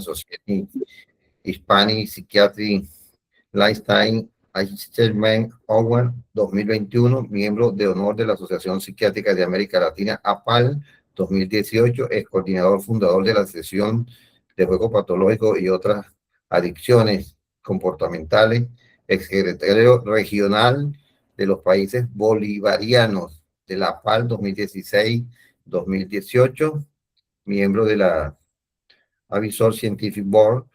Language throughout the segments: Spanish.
Society Hispanic Psychiatric Lifetime Achievement Award 2021, miembro de honor de la Asociación Psiquiátrica de América Latina, APAL 2018, es coordinador fundador de la sesión de juego patológico y otras adicciones comportamentales, exsecretario regional de los países bolivarianos de la APAL 2016-2018, miembro de la Avisor Scientific Board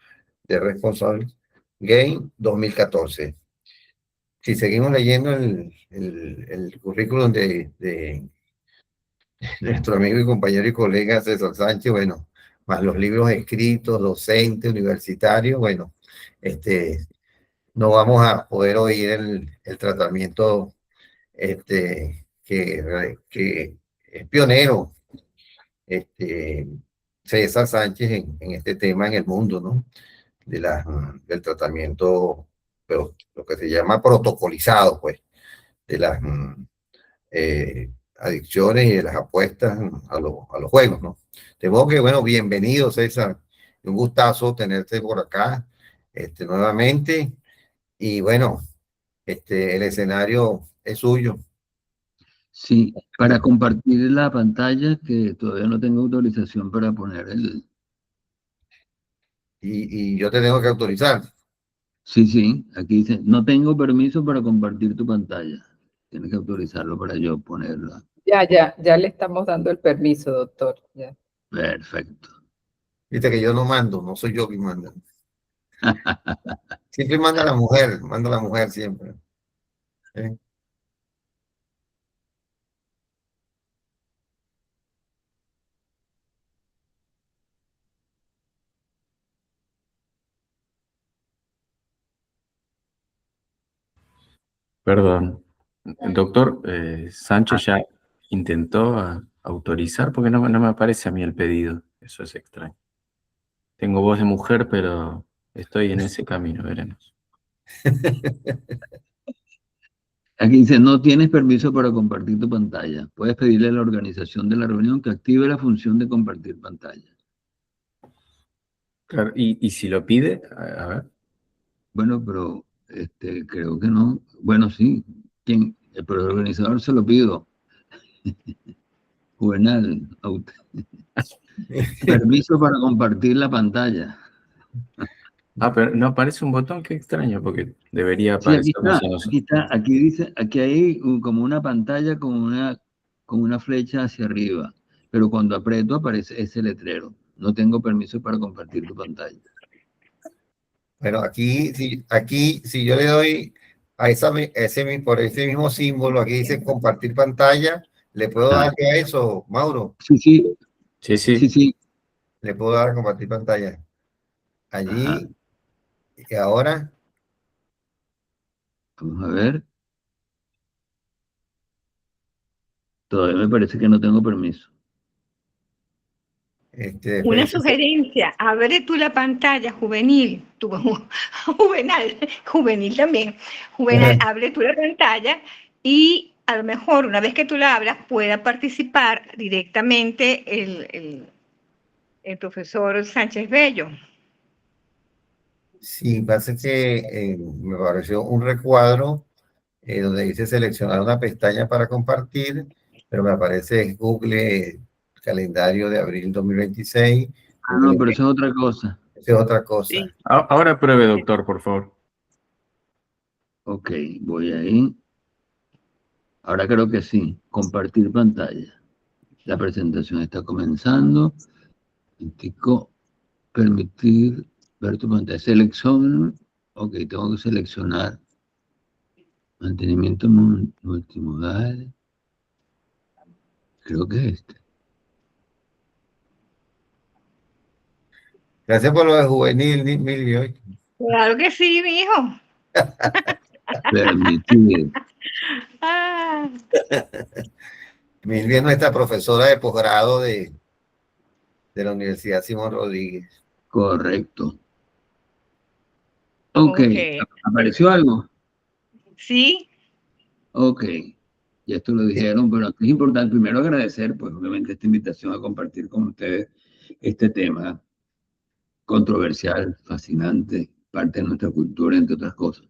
de Responsible Game 2014. Si seguimos leyendo el currículum de nuestro amigo y compañero y colega César Sánchez, bueno, más los libros escritos, docente, universitario, bueno, no vamos a poder oír el tratamiento que es pionero, César Sánchez en este tema en el mundo, ¿no? Del tratamiento, pero lo que se llama protocolizado, pues, de las adicciones y de las apuestas a los juegos, ¿no? De modo que, bueno, bienvenido, César. Un gustazo tenerte por acá nuevamente. Y bueno, el escenario es suyo. Sí, para compartir la pantalla, que todavía no tengo autorización para poner el... Y yo te tengo que autorizar. Sí, aquí dice, no tengo permiso para compartir tu pantalla. Tienes que autorizarlo para yo ponerla. Ya le estamos dando el permiso, doctor. Ya. Perfecto. Viste que yo no mando, no soy yo quien manda. Siempre manda la mujer siempre. ¿Sí? Perdón. Doctor, Sánchez ya intentó autorizar porque no me aparece a mí el pedido. Eso es extraño. Tengo voz de mujer, pero estoy en ese camino, veremos. Aquí dice, no tienes permiso para compartir tu pantalla. Puedes pedirle a la organización de la reunión que active la función de compartir pantalla. Claro, y si lo pide, a ver. Bueno, pero creo que no. Bueno, sí. ¿Quién? Pero el organizador se lo pido. Juvenal. Permiso para compartir la pantalla. Pero no aparece un botón, qué extraño, porque debería Sí, aquí aparecernos. está, aquí dice, aquí hay como una pantalla con una flecha hacia arriba, pero cuando aprieto aparece ese letrero. No tengo permiso para compartir tu pantalla. Bueno, aquí, si yo le doy por ese mismo símbolo, aquí dice compartir pantalla, ¿le puedo dar a eso, Mauro? Sí. Le puedo dar a compartir pantalla. Allí, y ahora. Vamos a ver. Todavía me parece que no tengo permiso. Una sugerencia, abre tú la pantalla juvenil, juvenil también, abre tú la pantalla y a lo mejor una vez que tú la abras pueda participar directamente el profesor Sánchez Bello. Sí, pasa que me apareció un recuadro donde dice seleccionar una pestaña para compartir, pero me aparece Google calendario de abril 2026. No, pero eso es otra cosa. Eso es otra cosa. Sí. Ahora pruebe, doctor, por favor. Ok, voy ahí. Ahora creo que sí. Compartir pantalla. La presentación está comenzando. Permitir ver tu pantalla. Selección. Ok, tengo que seleccionar. Mantenimiento multimodal. Creo que es este. Gracias por lo de juvenil, Milvio. Claro que sí, mi hijo. Permitir. Milvio es nuestra profesora de posgrado de la Universidad Simón Rodríguez. Correcto. Ok. ¿Apareció algo? Sí. Ok. Ya esto lo dijeron, pero es importante primero agradecer, pues obviamente, esta invitación a compartir con ustedes este tema. controversial, fascinante, parte de nuestra cultura, entre otras cosas.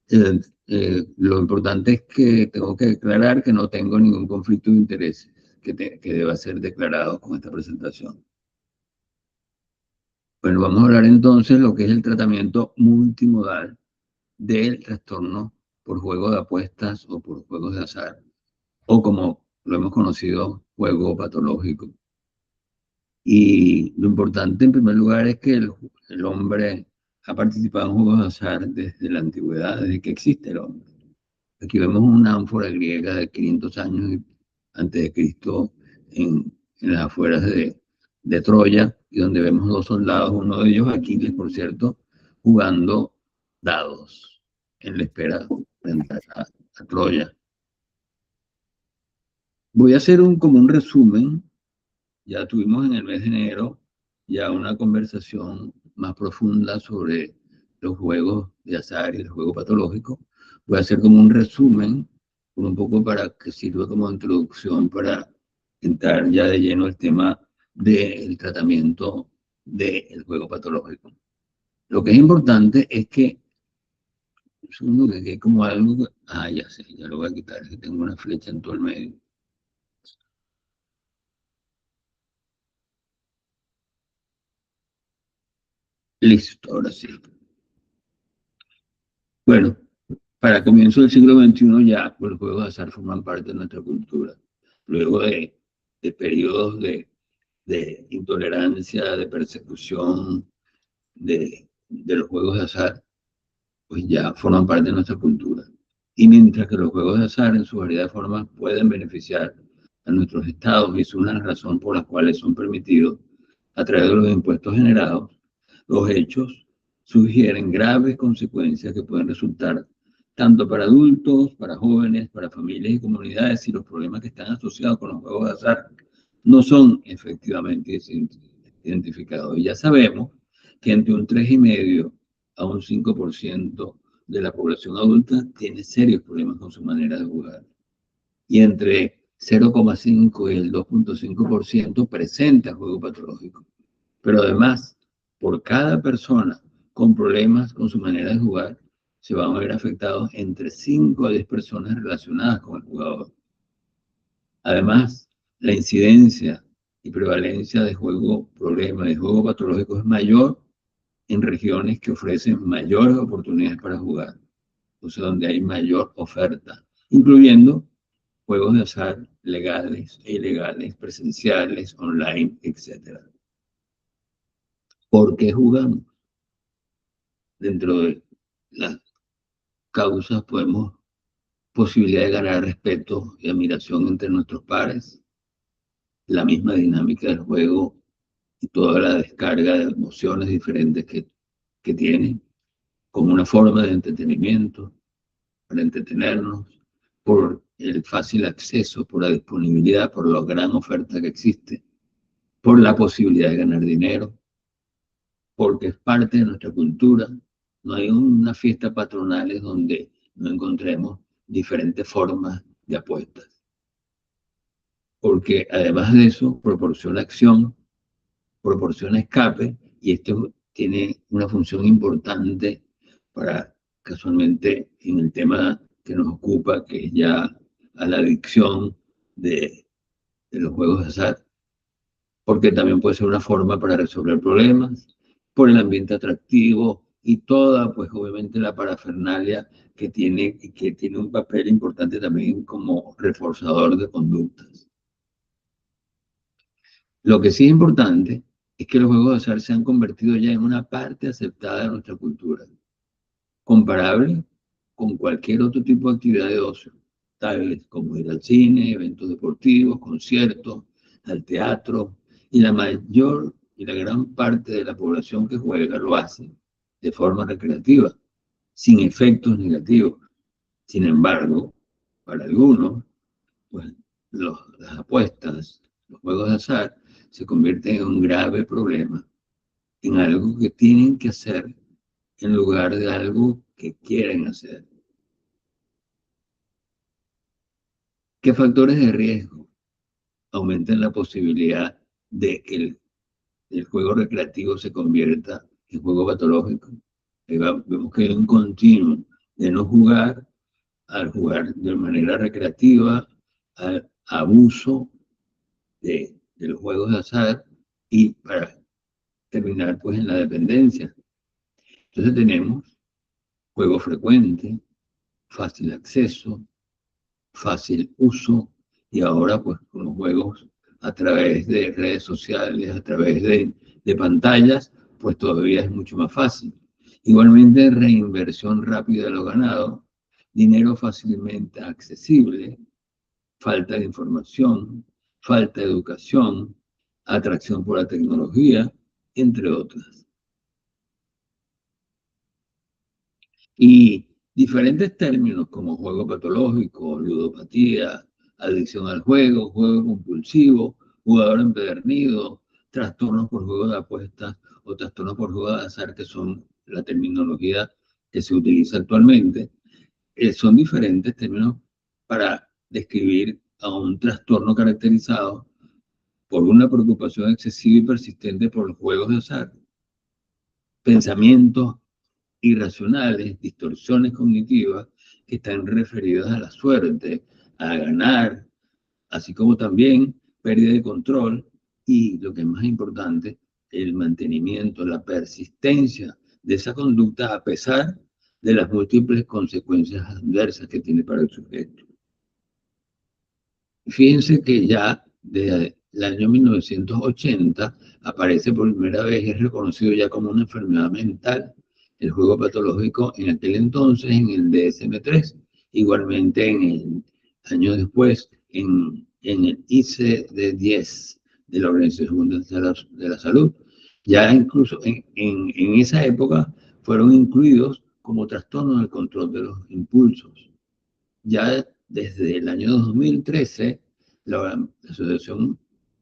Lo importante es que tengo que declarar que no tengo ningún conflicto de interés que deba ser declarado con esta presentación. Bueno, vamos a hablar entonces de lo que es el tratamiento multimodal del trastorno por juego de apuestas o por juegos de azar, o como lo hemos conocido, juego patológico. Y lo importante en primer lugar es que el hombre ha participado en juegos de azar desde la antigüedad, desde que existe el hombre. Aquí vemos una ánfora griega de 500 años antes de Cristo en las afueras de Troya, y donde vemos dos soldados, uno de ellos Aquiles, por cierto, jugando dados en la espera frente a Troya. Voy a hacer como un resumen. Ya tuvimos en el mes de enero ya una conversación más profunda sobre los juegos de azar y el juego patológico. Voy a hacer como un resumen, un poco para que sirva como introducción para entrar ya de lleno el tema del tratamiento del juego patológico. Lo que es importante es que, segundo, que hay como algo, ya sé, ya lo voy a quitar, es que tengo una flecha en todo el medio. Listo, ahora sí. Bueno, para comienzo del siglo XXI ya pues, los juegos de azar forman parte de nuestra cultura. Luego de periodos de intolerancia, de persecución de los juegos de azar, pues ya forman parte de nuestra cultura. Y mientras que los juegos de azar en su variedad de formas pueden beneficiar a nuestros estados y son una razón por las cuales son permitidos a través de los impuestos generados, los hechos sugieren graves consecuencias que pueden resultar tanto para adultos, para jóvenes, para familias y comunidades, y los problemas que están asociados con los juegos de azar no son efectivamente identificados. Y ya sabemos que entre un 3,5% a un 5% de la población adulta tiene serios problemas con su manera de jugar. Y entre 0,5 y el 2,5% presenta juego patológico. Pero además, por cada persona con problemas con su manera de jugar, se van a ver afectados entre 5 a 10 personas relacionadas con el jugador. Además, la incidencia y prevalencia de problema de juego patológico es mayor en regiones que ofrecen mayores oportunidades para jugar, o sea, donde hay mayor oferta, incluyendo juegos de azar legales e ilegales, presenciales, online, etc. ¿Por qué jugamos? Dentro de las causas podemos posibilidad de ganar respeto y admiración entre nuestros pares, la misma dinámica del juego y toda la descarga de emociones diferentes que tiene, como una forma de entretenimiento, para entretenernos, por el fácil acceso, por la disponibilidad, por la gran oferta que existe, por la posibilidad de ganar dinero, porque es parte de nuestra cultura. No hay una fiesta patronales donde no encontremos diferentes formas de apuestas. Porque además de eso, proporciona acción, proporciona escape, y esto tiene una función importante para, casualmente, en el tema que nos ocupa, que es ya a la adicción de los juegos de azar, porque también puede ser una forma para resolver problemas, por el ambiente atractivo y toda, pues obviamente la parafernalia que tiene un papel importante también como reforzador de conductas. Lo que sí es importante es que los juegos de azar se han convertido ya en una parte aceptada de nuestra cultura, comparable con cualquier otro tipo de actividad de ocio, tales como ir al cine, eventos deportivos, conciertos, al teatro, y la gran parte de la población que juega lo hace de forma recreativa, sin efectos negativos. Sin embargo, para algunos, pues, las apuestas, los juegos de azar, se convierten en un grave problema, en algo que tienen que hacer en lugar de algo que quieren hacer. ¿Qué factores de riesgo aumentan la posibilidad de que el juego recreativo se convierta en juego patológico. Vemos que hay un continuo de no jugar, al jugar de manera recreativa, al abuso de los juegos de azar y para terminar pues en la dependencia. Entonces tenemos juego frecuente, fácil acceso, fácil uso, y ahora pues con los juegos a través de redes sociales, a través de pantallas, pues todavía es mucho más fácil. Igualmente reinversión rápida de lo ganado, dinero fácilmente accesible, falta de información, falta de educación, atracción por la tecnología, entre otras. Y diferentes términos como juego patológico, ludopatía, adicción al juego, juego compulsivo, jugador empedernido, trastornos por juego de apuestas o trastornos por juego de azar, que son la terminología que se utiliza actualmente, son diferentes términos para describir a un trastorno caracterizado por una preocupación excesiva y persistente por los juegos de azar, pensamientos irracionales, distorsiones cognitivas que están referidas a la suerte, a ganar, así como también pérdida de control y, lo que es más importante, el mantenimiento, la persistencia de esa conducta a pesar de las múltiples consecuencias adversas que tiene para el sujeto. Fíjense que ya desde el año 1980 aparece por primera vez y es reconocido ya como una enfermedad mental el juego patológico, en aquel entonces en el DSM-3, igualmente en el año después en el ICD-10 de la Organización Mundial de la Salud. Ya incluso en esa época fueron incluidos como trastornos del control de los impulsos. Ya desde el año 2013, la Asociación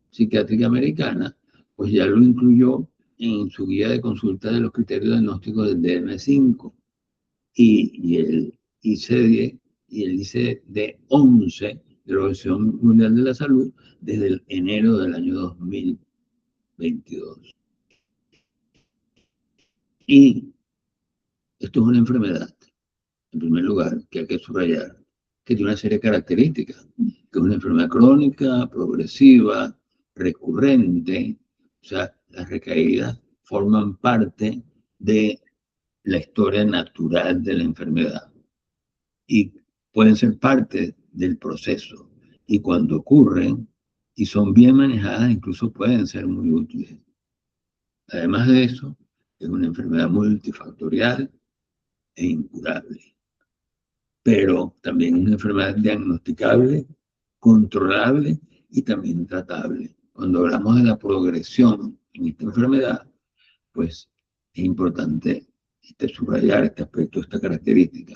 Psiquiátrica Americana, pues ya lo incluyó en su guía de consulta de los criterios diagnósticos del DSM-5 y el ICD y el ICD-11 de la Organización Mundial de la Salud desde el enero del año 2022. Y esto es una enfermedad, en primer lugar, que hay que subrayar, que tiene una serie de características, que es una enfermedad crónica, progresiva, recurrente, o sea, las recaídas forman parte de la historia natural de la enfermedad y pueden ser parte del proceso. Y cuando ocurren y son bien manejadas, incluso pueden ser muy útiles. Además de eso, es una enfermedad multifactorial e incurable, pero también una enfermedad diagnosticable, controlable y también tratable. Cuando hablamos de la progresión en esta enfermedad, pues es importante subrayar este aspecto, esta característica.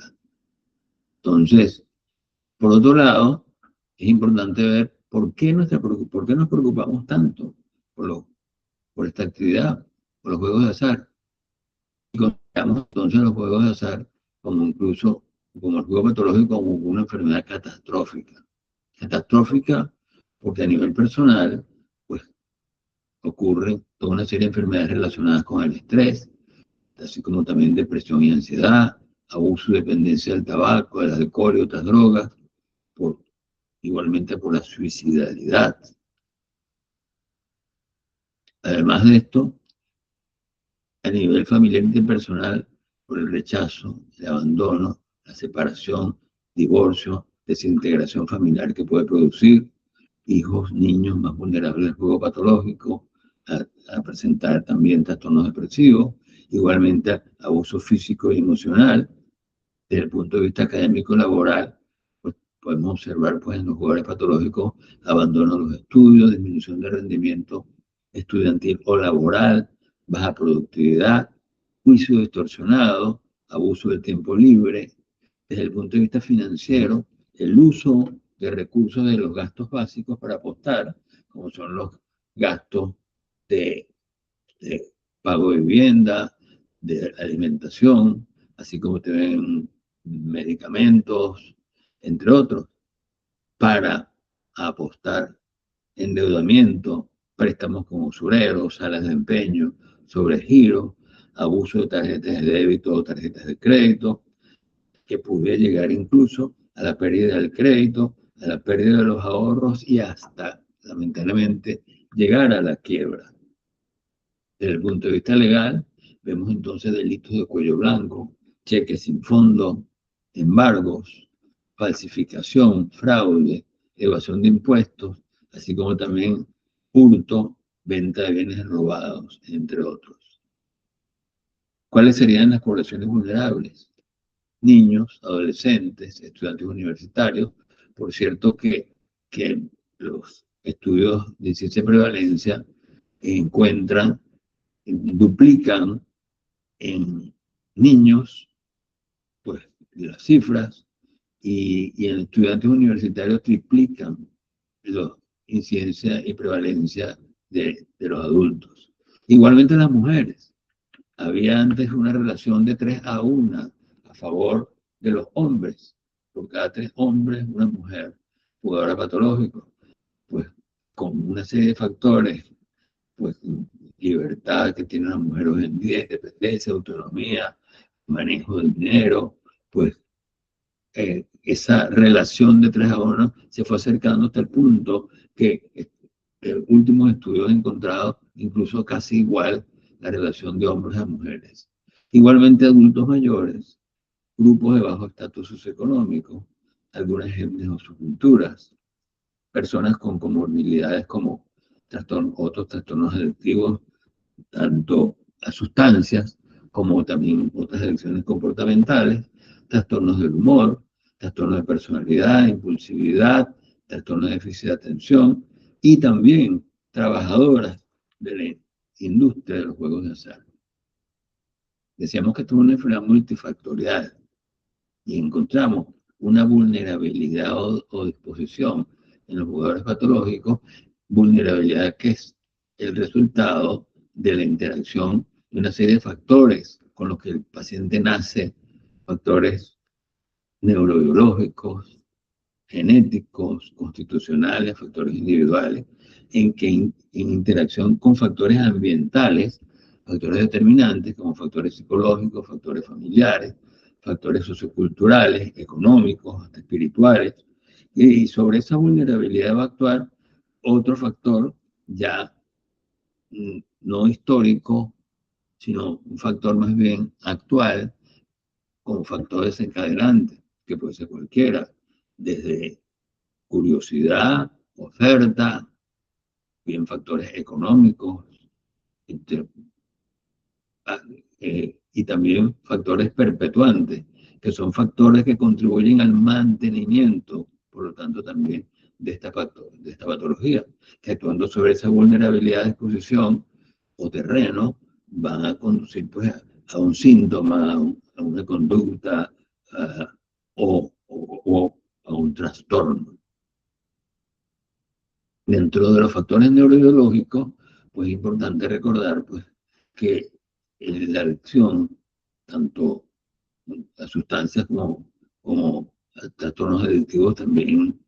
Entonces, por otro lado, es importante ver por qué nos preocupamos tanto por esta actividad, por los juegos de azar. Y consideramos entonces los juegos de azar como incluso como el juego patológico como una enfermedad catastrófica. Catastrófica porque a nivel personal, pues ocurre toda una serie de enfermedades relacionadas con el estrés, así como también depresión y ansiedad, abuso y dependencia del tabaco, del alcohol y otras drogas, igualmente por la suicidalidad. Además de esto, a nivel familiar interpersonal, por el rechazo, el abandono, la separación, divorcio, desintegración familiar que puede producir, hijos, niños más vulnerables al juego patológico, a presentar también trastornos depresivos, igualmente abuso físico y emocional. Desde el punto de vista académico y laboral, pues podemos observar pues, en los jugadores patológicos abandono de los estudios, disminución de rendimiento estudiantil o laboral, baja productividad, juicio distorsionado, abuso del tiempo libre. Desde el punto de vista financiero, el uso de recursos de los gastos básicos para apostar, como son los gastos de pago de vivienda, de alimentación, así como también medicamentos, entre otros, para apostar, endeudamiento, préstamos con usureros, salas de empeño, sobregiro, abuso de tarjetas de débito o tarjetas de crédito, que pudiera llegar incluso a la pérdida del crédito, a la pérdida de los ahorros y hasta, lamentablemente, llegar a la quiebra. Desde el punto de vista legal, vemos entonces delitos de cuello blanco, cheques sin fondo, embargos, falsificación, fraude, evasión de impuestos, así como también hurto, venta de bienes robados, entre otros. ¿Cuáles serían las poblaciones vulnerables? Niños, adolescentes, estudiantes universitarios. Por cierto que los estudios de ciencia de prevalencia duplican en niños pues las cifras y en estudiantes universitarios triplican la incidencia y prevalencia de los adultos. Igualmente las mujeres. Había antes una relación de 3-1 a favor de los hombres. Por cada 3 hombres, una mujer jugadora patológico. Pues con una serie de factores, pues libertad que tiene una mujer hoy en día, independencia, autonomía, manejo del dinero, pues esa relación de 3-1 se fue acercando hasta el punto que últimos estudios han encontrado incluso casi igual la relación de hombres a mujeres. Igualmente adultos mayores, grupos de bajo estatus socioeconómico, algunas etnias o subculturas, personas con comorbilidades como otros trastornos adictivos, tanto a sustancias como también otras adicciones comportamentales, trastornos del humor, trastornos de personalidad, impulsividad, trastornos de déficit de atención y también trabajadoras de la industria de los juegos de azar. Decíamos que esto es una enfermedad multifactorial y encontramos una vulnerabilidad o disposición en los jugadores patológicos, vulnerabilidad que es el resultado de la interacción de una serie de factores con los que el paciente nace, factores neurobiológicos, genéticos, constitucionales, factores individuales, en interacción con factores ambientales, factores determinantes como factores psicológicos, factores familiares, factores socioculturales, económicos, hasta espirituales, y sobre esa vulnerabilidad va a actuar otro factor ya no histórico, sino un factor más bien actual, como factor desencadenante, que puede ser cualquiera, desde curiosidad, oferta, bien factores económicos, y también factores perpetuantes, que son factores que contribuyen al mantenimiento, por lo tanto también de esta patología, que actuando sobre esa vulnerabilidad de exposición o terreno, van a conducir pues, a un síntoma, a una conducta o a un trastorno. Dentro de los factores neurobiológicos, pues es importante recordar pues, que la adicción, tanto a sustancias como a trastornos adictivos también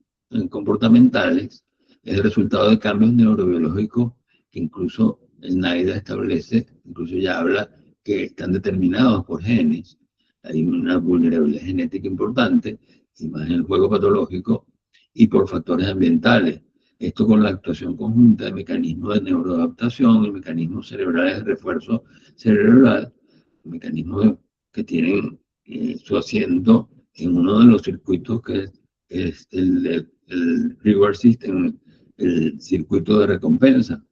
comportamentales, es el resultado de cambios neurobiológicos que incluso el NIDA establece, incluso ya habla que están determinados por genes. Hay una vulnerabilidad genética importante, y más en el juego patológico, y por factores ambientales. Esto con la actuación conjunta de mecanismos de neuroadaptación y mecanismos cerebrales de refuerzo cerebral, mecanismos que tienen su asiento en uno de los circuitos que es el reward system, el circuito de recompensa,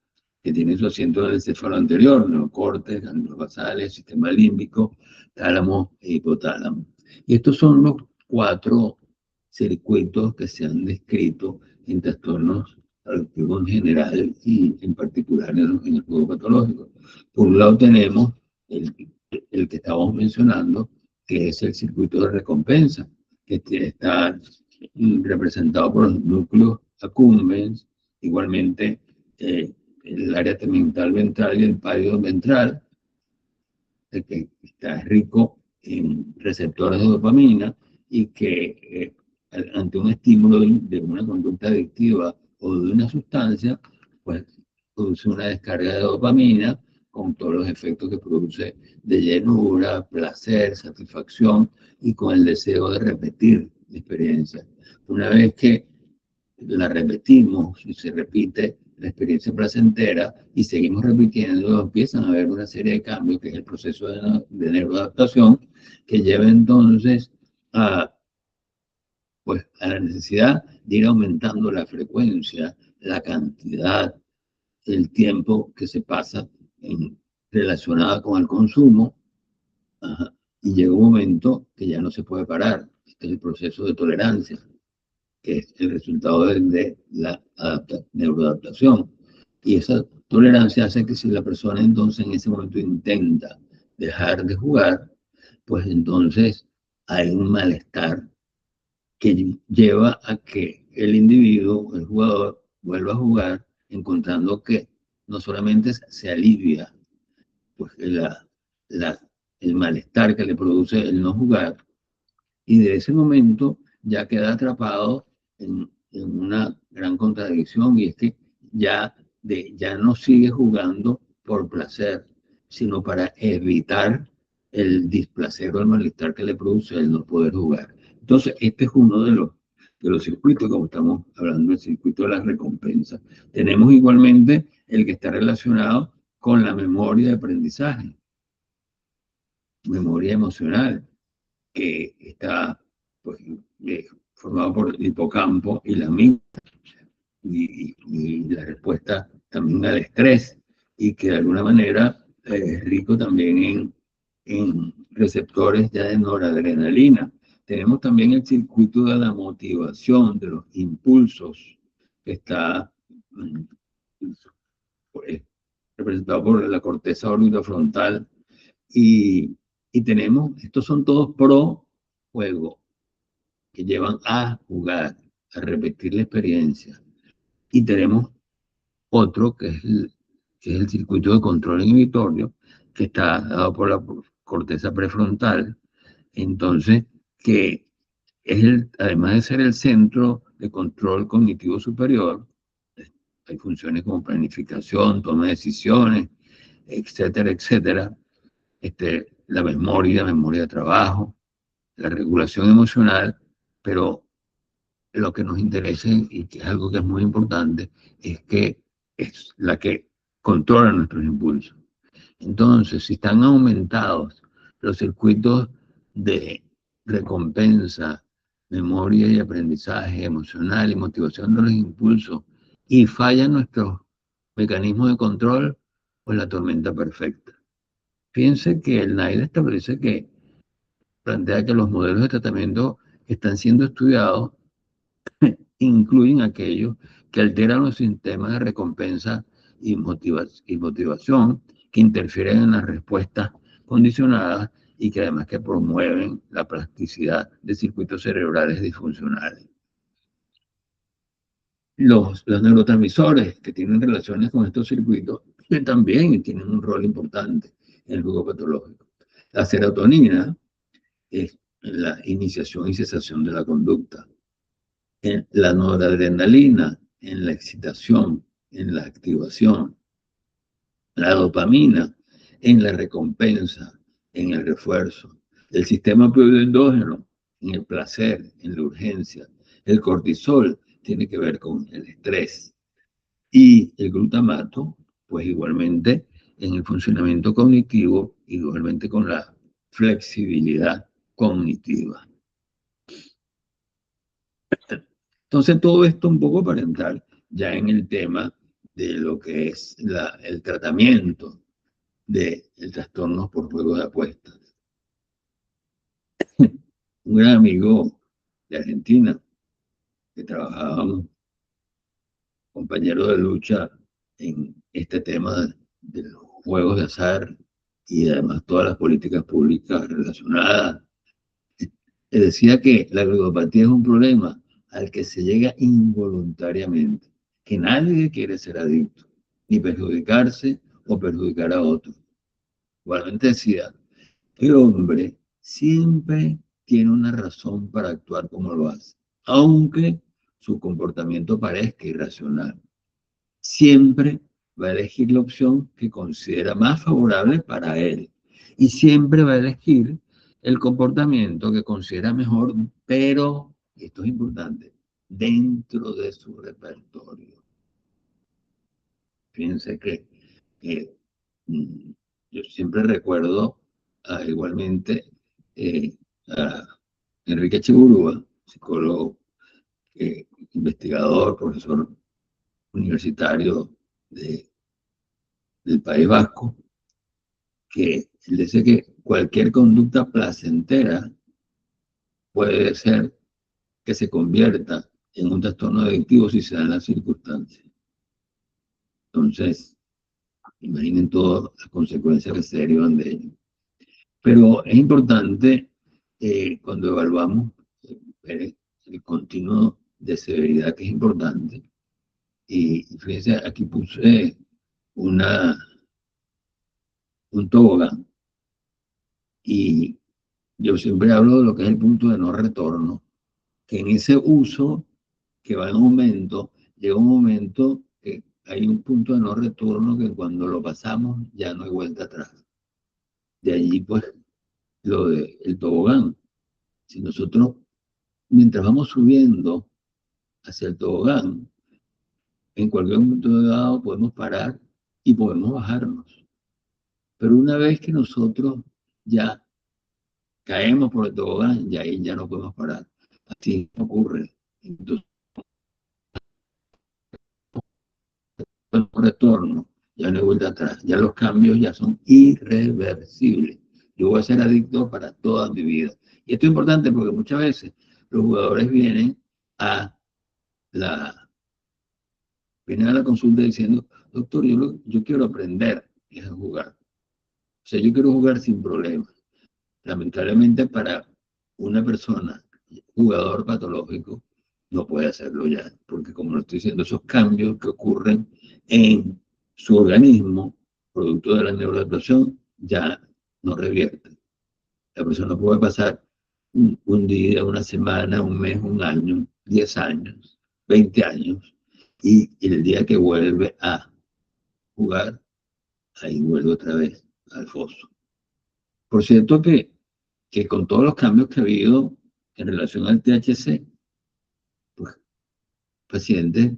que tiene su asiento en el encéfalo anterior, neocortes, ganglios basales, sistema límbico, tálamo e hipotálamo. Y estos son los 4 circuitos que se han descrito en trastornos adictivos en general y en particular en el juego patológico. Por un lado tenemos el que estábamos mencionando, que es el circuito de recompensa, que está representado por los núcleos accumbens, igualmente el área tegmental ventral y el pálido ventral, que está rico en receptores de dopamina y que ante un estímulo de una conducta adictiva o de una sustancia, pues produce una descarga de dopamina con todos los efectos que produce de llenura, placer, satisfacción y con el deseo de repetir la experiencia. Una vez que la repetimos y se repite la experiencia placentera y seguimos repitiendo, empiezan a haber una serie de cambios, que es el proceso de neuroadaptación, que lleva entonces pues, a la necesidad de ir aumentando la frecuencia, la cantidad, el tiempo que se pasa relacionada con el consumo. Ajá. Y llega un momento que ya no se puede parar. Este es el proceso de tolerancia, que es el resultado de la neuroadaptación. Y esa tolerancia hace que si la persona entonces en ese momento intenta dejar de jugar, pues entonces hay un malestar que lleva a que el individuo, el jugador, vuelva a jugar, encontrando que no solamente se alivia pues, el malestar que le produce el no jugar, y de ese momento ya queda atrapado en una gran contradicción, y es que ya no sigue jugando por placer, sino para evitar el displacer o el malestar que le produce el no poder jugar. Entonces, este es uno de los circuitos, como estamos hablando del circuito de las recompensas. Tenemos igualmente el que está relacionado con la memoria de aprendizaje, memoria emocional, que está pues, formado por el hipocampo y la amígdala, y la respuesta también al estrés, y que de alguna manera es rico también en receptores ya de noradrenalina. Tenemos también el circuito de la motivación, de los impulsos, que está representado por la corteza orbitofrontal, y tenemos, estos son todos pro juego, que llevan a jugar, a repetir la experiencia. Y tenemos otro que es el circuito de control inhibitorio, que está dado por la corteza prefrontal, entonces, que es además de ser el centro de control cognitivo superior, hay funciones como planificación, toma de decisiones, etcétera, etcétera, la memoria de trabajo, la regulación emocional, pero lo que nos interesa, y que es algo que es muy importante, es que es la que controla nuestros impulsos. Entonces, si están aumentados los circuitos de recompensa, memoria y aprendizaje emocional y motivación de los impulsos, y fallan nuestros mecanismos de control, pues la tormenta perfecta. Fíjense que el NIDE establece que plantea que los modelos de tratamiento que están siendo estudiados incluyen aquellos que alteran los sistemas de recompensa y motivación, que interfieren en las respuestas condicionadas y que además que promueven la plasticidad de circuitos cerebrales disfuncionales. Los neurotransmisores que tienen relaciones con estos circuitos, que también tienen un rol importante en el juego patológico. La serotonina es la iniciación y cesación de la conducta. La noradrenalina en la excitación, en la activación. La dopamina en la recompensa, en el refuerzo. El sistema opioidógeno en el placer, en la urgencia. El cortisol tiene que ver con el estrés. Y el glutamato, pues igualmente en el funcionamiento cognitivo, igualmente con la flexibilidad cognitiva. Entonces, todo esto un poco para entrar ya en el tema de lo que es el tratamiento del trastorno por juego de apuestas. Un gran amigo de Argentina, que trabajábamos, compañero de lucha en este tema de los juegos de azar y además todas las políticas públicas relacionadas, decía que la ludopatía es un problema al que se llega involuntariamente, que nadie quiere ser adicto, ni perjudicarse o perjudicar a otros. Igualmente decía, el hombre siempre tiene una razón para actuar como lo hace, aunque su comportamiento parezca irracional. Siempre va a elegir la opción que considera más favorable para él. Y siempre va a elegir el comportamiento que considera mejor, pero, y esto es importante, dentro de su repertorio. Fíjense que yo siempre recuerdo igualmente a Enrique Chigurúa, psicólogo, investigador, profesor universitario del País Vasco, que él dice que cualquier conducta placentera puede ser que se convierta en un trastorno adictivo si se dan las circunstancias. Entonces, imaginen todas las consecuencias que se derivan de ello. Pero es importante cuando evaluamos el continuo de severidad, que es importante. Y fíjense, aquí puse un tobogán. Y yo siempre hablo de lo que es el punto de no retorno, que en ese uso que va en aumento, llega un momento que hay un punto de no retorno que cuando lo pasamos ya no hay vuelta atrás. De allí, pues, lo del tobogán. Si nosotros, mientras vamos subiendo hacia el tobogán, en cualquier momento dado podemos parar y podemos bajarnos. Pero una vez que nosotros ya caemos por el tobogán, ya ahí ya no podemos parar. Así ocurre. Entonces, no retorno, ya no hay vuelta atrás. Ya los cambios ya son irreversibles. Yo voy a ser adicto para toda mi vida. Y esto es importante porque muchas veces los jugadores vienen a la consulta diciendo, doctor, yo quiero aprender a jugar. O sea, yo quiero jugar sin problemas. Lamentablemente para una persona, jugador patológico, no puede hacerlo ya, porque como lo estoy diciendo, esos cambios que ocurren en su organismo, producto de la neuroadaptación, ya no revierten. La persona puede pasar un día, una semana, un mes, un año, 10 años, 20 años, y el día que vuelve a jugar, ahí vuelve otra vez al foso. Por cierto que con todos los cambios que ha habido en relación al THC, pues pacientes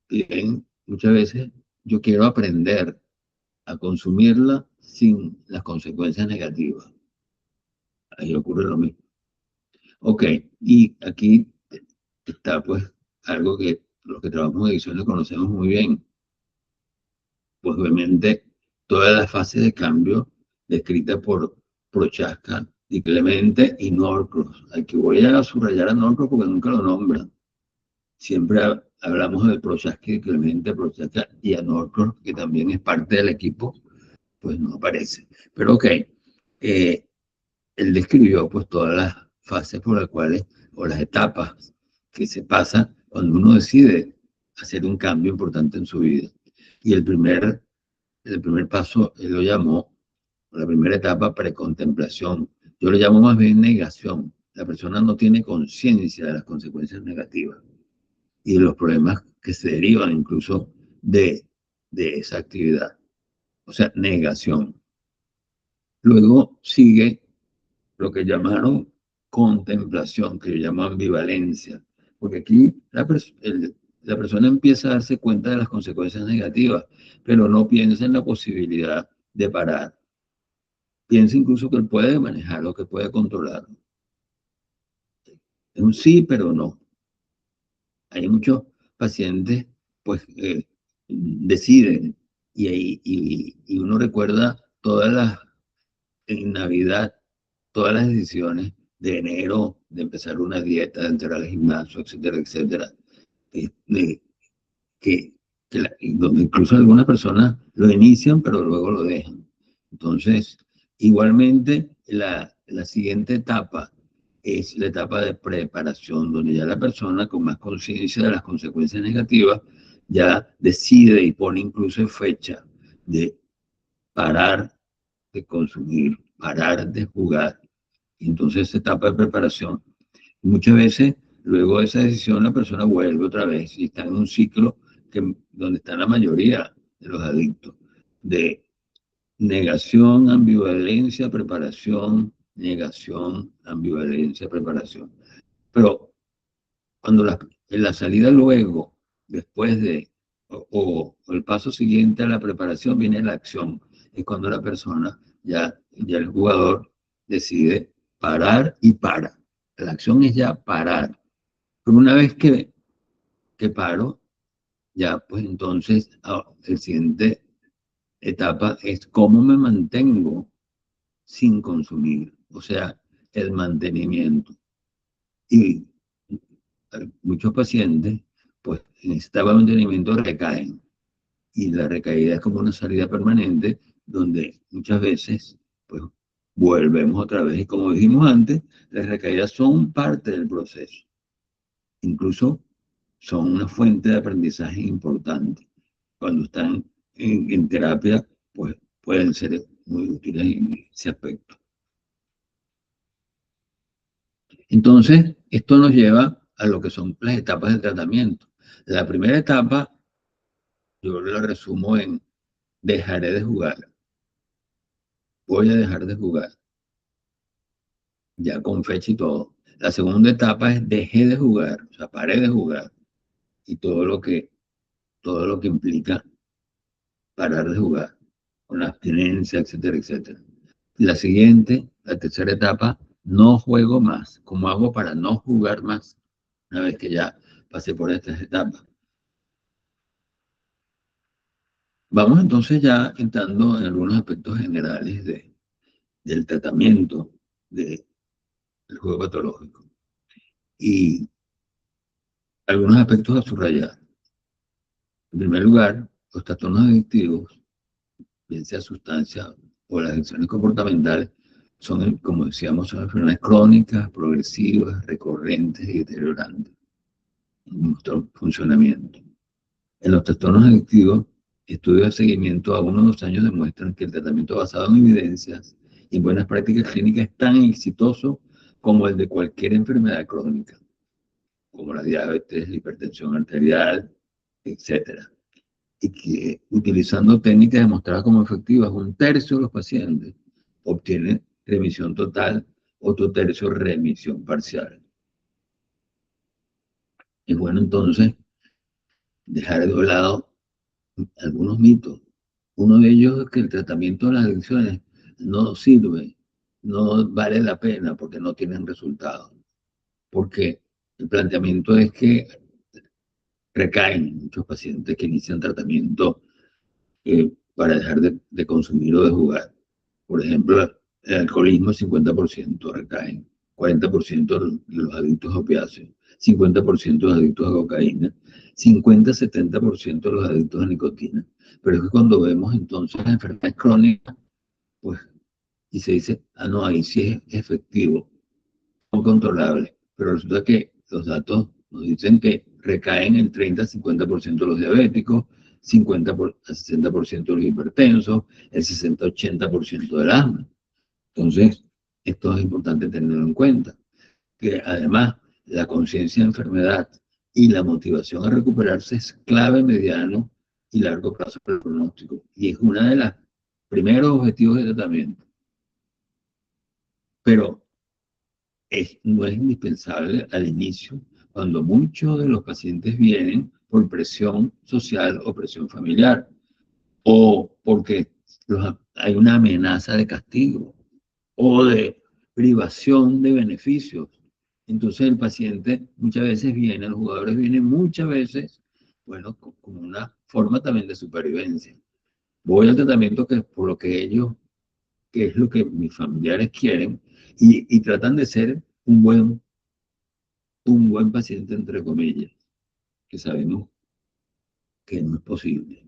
piden muchas veces, yo quiero aprender a consumirla sin las consecuencias negativas. Ahí ocurre lo mismo. Ok, y aquí está pues algo que los que trabajamos en edición lo conocemos muy bien. Pues obviamente todas las fases de cambio descritas por Prochaska y Clemente y Norcross. Aquí voy a subrayar a Norcross porque nunca lo nombran. Siempre hablamos de Prochaska y Clemente, Prochaska y a Norcross, que también es parte del equipo, pues no aparece. Pero ok, él describió pues todas las fases por las cuales, o las etapas que se pasan cuando uno decide hacer un cambio importante en su vida. Y el primer paso, él lo llamó, la primera etapa, precontemplación. Yo lo llamo más bien negación. La persona no tiene conciencia de las consecuencias negativas y de los problemas que se derivan incluso de esa actividad. O sea, negación. Luego sigue lo que llamaron contemplación, que yo llamo ambivalencia, porque aquí la persona empieza a darse cuenta de las consecuencias negativas, pero no piensa en la posibilidad de parar. Piensa incluso que él puede manejarlo, que puede controlarlo. Es un sí, pero no. Hay muchos pacientes, pues, deciden y uno recuerda en Navidad, todas las decisiones de enero, de empezar una dieta, de entrar al gimnasio, etcétera, etcétera, donde incluso algunas personas lo inician, pero luego lo dejan. Entonces, igualmente, la siguiente etapa es la etapa de preparación, donde ya la persona con más conciencia de las consecuencias negativas ya decide y pone incluso fecha de parar de consumir, parar de jugar. Y entonces esa etapa de preparación. Muchas veces, luego de esa decisión, la persona vuelve otra vez y está en un ciclo donde está la mayoría de los adictos, de negación, ambivalencia, preparación, negación, ambivalencia, preparación. Pero cuando en la salida luego, después de, o el paso siguiente a la preparación, viene la acción. Es cuando la persona, ya el jugador, decide parar y para. La acción es ya parar. Pero una vez que paro, ya pues entonces el siguiente etapa es cómo me mantengo sin consumir, o sea, el mantenimiento. Y muchos pacientes, pues en este mantenimiento recaen. Y la recaída es como una salida permanente, donde muchas veces, pues volvemos otra vez. Y como dijimos antes, las recaídas son parte del proceso. Incluso son una fuente de aprendizaje importante. Cuando están en terapia, pues pueden ser muy útiles en ese aspecto. Entonces, esto nos lleva a lo que son las etapas del tratamiento. La primera etapa, yo la resumo en dejaré de jugar. Voy a dejar de jugar. Ya con fecha y todo. La segunda etapa es dejé de jugar, o sea, paré de jugar. Y todo lo que implica parar de jugar, con la abstinencia, etcétera, etcétera. La siguiente, la tercera etapa, no juego más. ¿Cómo hago para no jugar más? Una vez que ya pasé por estas etapas. Vamos entonces ya entrando en algunos aspectos generales del tratamiento del juego patológico. Y algunos aspectos a subrayar. En primer lugar, los trastornos adictivos, bien sea sustancia o las adicciones comportamentales, son, como decíamos, son enfermedades crónicas, progresivas, recurrentes y deteriorantes en nuestro funcionamiento. En los trastornos adictivos, estudios de seguimiento a 1 o 2 años demuestran que el tratamiento basado en evidencias y buenas prácticas clínicas es tan exitoso como el de cualquier enfermedad crónica, como la diabetes, la hipertensión arterial, etc. Y que utilizando técnicas demostradas como efectivas, 1/3 de los pacientes obtienen remisión total, otro tercio remisión parcial. Es bueno entonces dejar de lado algunos mitos. Uno de ellos es que el tratamiento de las adicciones no sirve, no vale la pena porque no tienen resultados. Porque el planteamiento es que recaen muchos pacientes que inician tratamiento para dejar de consumir o de jugar. Por ejemplo, el alcoholismo, 50% recaen, 40% de los adictos a opiáceos, 50% de los adictos a cocaína, 50-70% de los adictos a nicotina. Pero es que cuando vemos entonces las enfermedades crónicas, pues, y se dice, no, ahí sí es efectivo, no controlable. Pero resulta que los datos nos dicen que recaen el 30-50% de los diabéticos, 50-60% de los hipertensos, el 60-80% del asma. Entonces, esto es importante tenerlo en cuenta, que además la conciencia de enfermedad y la motivación a recuperarse es clave mediano y largo plazo para el pronóstico. Y es uno de los primeros objetivos de tratamiento. Pero no es indispensable al inicio, cuando muchos de los pacientes vienen por presión social o presión familiar, o porque hay una amenaza de castigo o de privación de beneficios. Entonces el paciente muchas veces viene, los jugadores vienen muchas veces, bueno, como una forma también de supervivencia. Voy al tratamiento que es por lo que ellos, que es lo que mis familiares quieren, y tratan de ser un buen paciente, entre comillas, que sabemos que no es posible.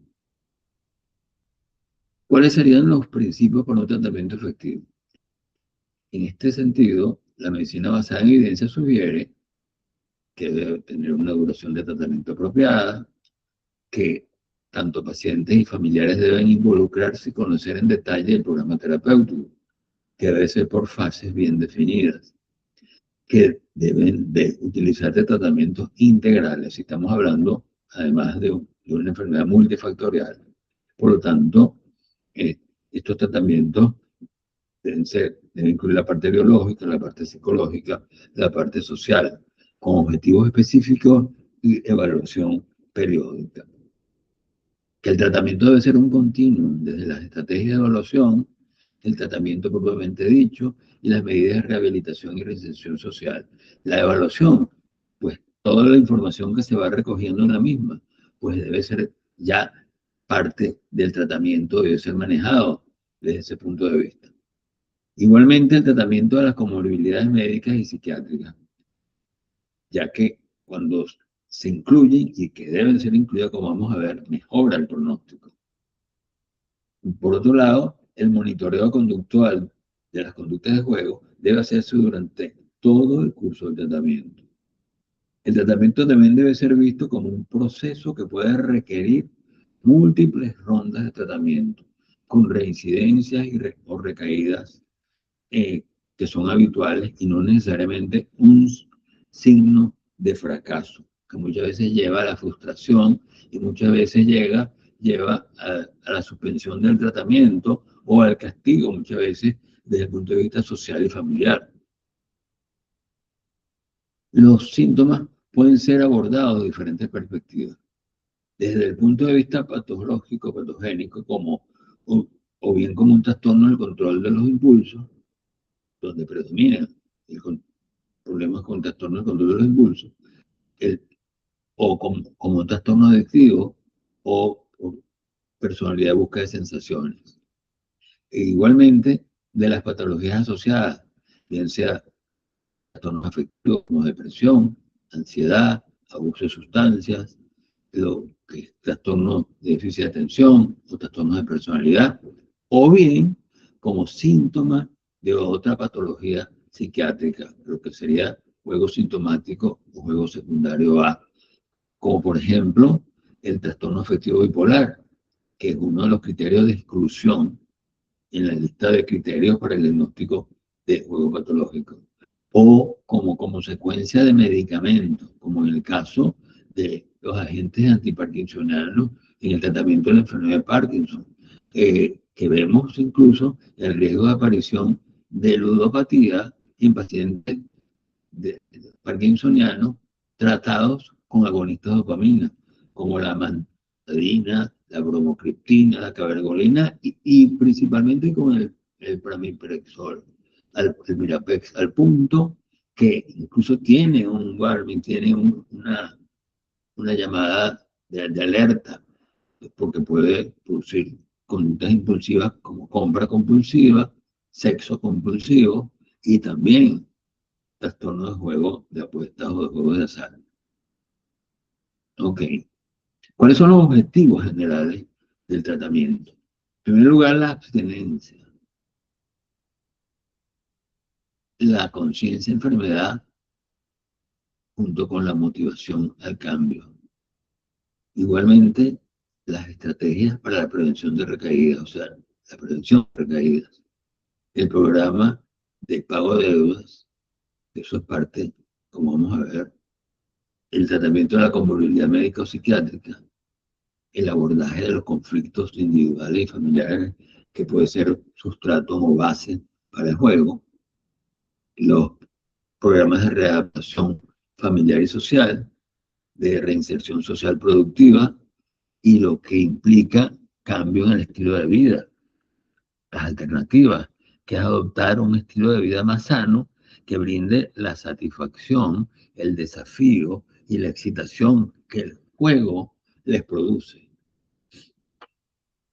¿Cuáles serían los principios para un tratamiento efectivo? En este sentido, la medicina basada en evidencia sugiere que debe tener una duración de tratamiento apropiada, que tanto pacientes y familiares deben involucrarse y conocer en detalle el programa terapéutico, que debe ser por fases bien definidas, que deben de utilizarse tratamientos integrales. Si estamos hablando, además de una enfermedad multifactorial, Por lo tanto, estos tratamientos deben incluir la parte biológica, la parte psicológica, la parte social, con objetivos específicos y evaluación periódica. Que el tratamiento debe ser un continuo, desde las estrategias de evaluación, el tratamiento propiamente dicho y las medidas de rehabilitación y reinserción social. La evaluación, pues toda la información que se va recogiendo en la misma, pues debe ser ya parte del tratamiento, debe ser manejado desde ese punto de vista. Igualmente, el tratamiento de las comorbilidades médicas y psiquiátricas, ya que cuando se incluyen y que deben ser incluidas, como vamos a ver, mejora el pronóstico. Por otro lado, el monitoreo conductual de las conductas de juego debe hacerse durante todo el curso del tratamiento. El tratamiento también debe ser visto como un proceso que puede requerir múltiples rondas de tratamiento, con reincidencias o recaídas que son habituales y no necesariamente un signo de fracaso, que muchas veces lleva a la frustración y muchas veces lleva a la suspensión del tratamiento o al castigo, muchas veces desde el punto de vista social y familiar. Los síntomas pueden ser abordados de diferentes perspectivas, desde el punto de vista patológico, patogénico, o bien como un trastorno del control de los impulsos, donde predomina problemas con trastorno del control de los impulsos, o como un trastorno adictivo, o personalidad de búsqueda de sensaciones. Igualmente, de las patologías asociadas, bien sea trastornos afectivos como depresión, ansiedad, abuso de sustancias, lo que es trastorno de déficit de atención o trastornos de personalidad, o bien como síntoma de otra patología psiquiátrica, lo que sería juego sintomático o juego secundario A, como por ejemplo el trastorno afectivo bipolar, que es uno de los criterios de exclusión en la lista de criterios para el diagnóstico de juego patológico, o como consecuencia de medicamentos, como en el caso de los agentes antiparkinsonianos en el tratamiento de la enfermedad de Parkinson, que vemos incluso el riesgo de aparición de ludopatía en pacientes parkinsonianos tratados con agonistas de dopamina, como la amantadina, la bromocriptina, la cabergolina y principalmente con el pramipexol, el Mirapex, al punto que incluso tiene un warning, tiene una llamada de alerta, porque puede producir conductas impulsivas como compra compulsiva, sexo compulsivo y también trastorno de juego de apuestas o de juegos de azar. Ok. ¿Cuáles son los objetivos generales del tratamiento? En primer lugar, la abstinencia, la conciencia de enfermedad, junto con la motivación al cambio. Igualmente, las estrategias para la prevención de recaídas, o sea, la prevención de recaídas. El programa de pago de deudas, eso es parte, como vamos a ver, el tratamiento de la comorbilidad médica o psiquiátrica, el abordaje de los conflictos individuales y familiares, que puede ser sustrato o base para el juego, los programas de readaptación familiar y social, de reinserción social productiva, y lo que implica cambio en el estilo de vida. Las alternativas, que es adoptar un estilo de vida más sano, que brinde la satisfacción, el desafío y la excitación que el juego les produce.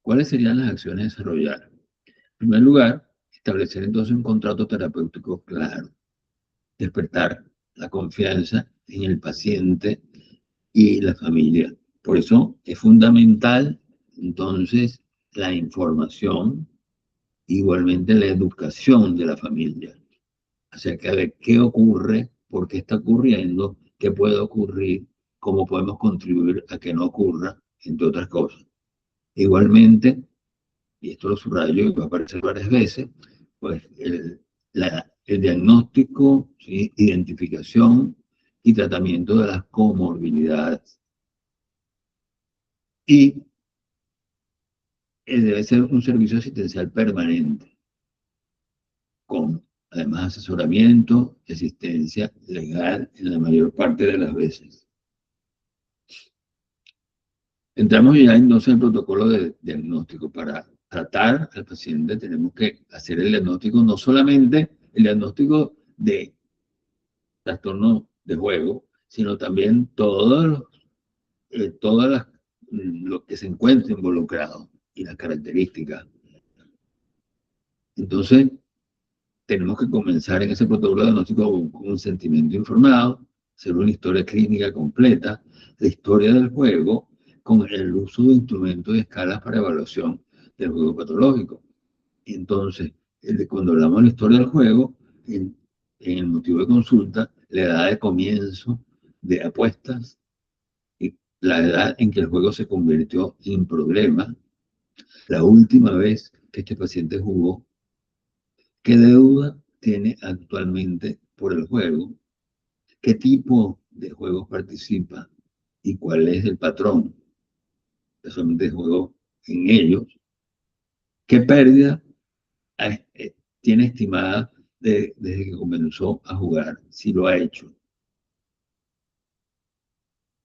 ¿Cuáles serían las acciones a desarrollar? En primer lugar, establecer entonces un contrato terapéutico claro, despertar la confianza en el paciente y la familia. Por eso es fundamental entonces la información, igualmente la educación de la familia, acerca de qué ocurre, por qué está ocurriendo, qué puede ocurrir, cómo podemos contribuir a que no ocurra, entre otras cosas. Igualmente, y esto lo subrayo y va a aparecer varias veces, pues el diagnóstico, ¿sí?, identificación y tratamiento de las comorbilidades. Y debe ser un servicio asistencial permanente, con además asesoramiento y asistencia legal en la mayor parte de las veces. Entramos ya entonces en el protocolo de diagnóstico. Para tratar al paciente tenemos que hacer el diagnóstico, no solamente el diagnóstico de trastorno de juego, sino también todas lo que se encuentra involucrado y las características. Entonces, tenemos que comenzar en ese protocolo diagnóstico con un sentimiento informado, hacer una historia clínica completa, la historia del juego, con el uso de instrumentos y escalas para evaluación del juego patológico. Entonces, cuando hablamos de la historia del juego, en el motivo de consulta, la edad de comienzo de apuestas, y la edad en que el juego se convirtió en problema, la última vez que este paciente jugó, qué deuda tiene actualmente por el juego, qué tipo de juegos participa y cuál es el patrón de juego en ellos, qué pérdida tiene estimada desde que comenzó a jugar, si lo ha hecho,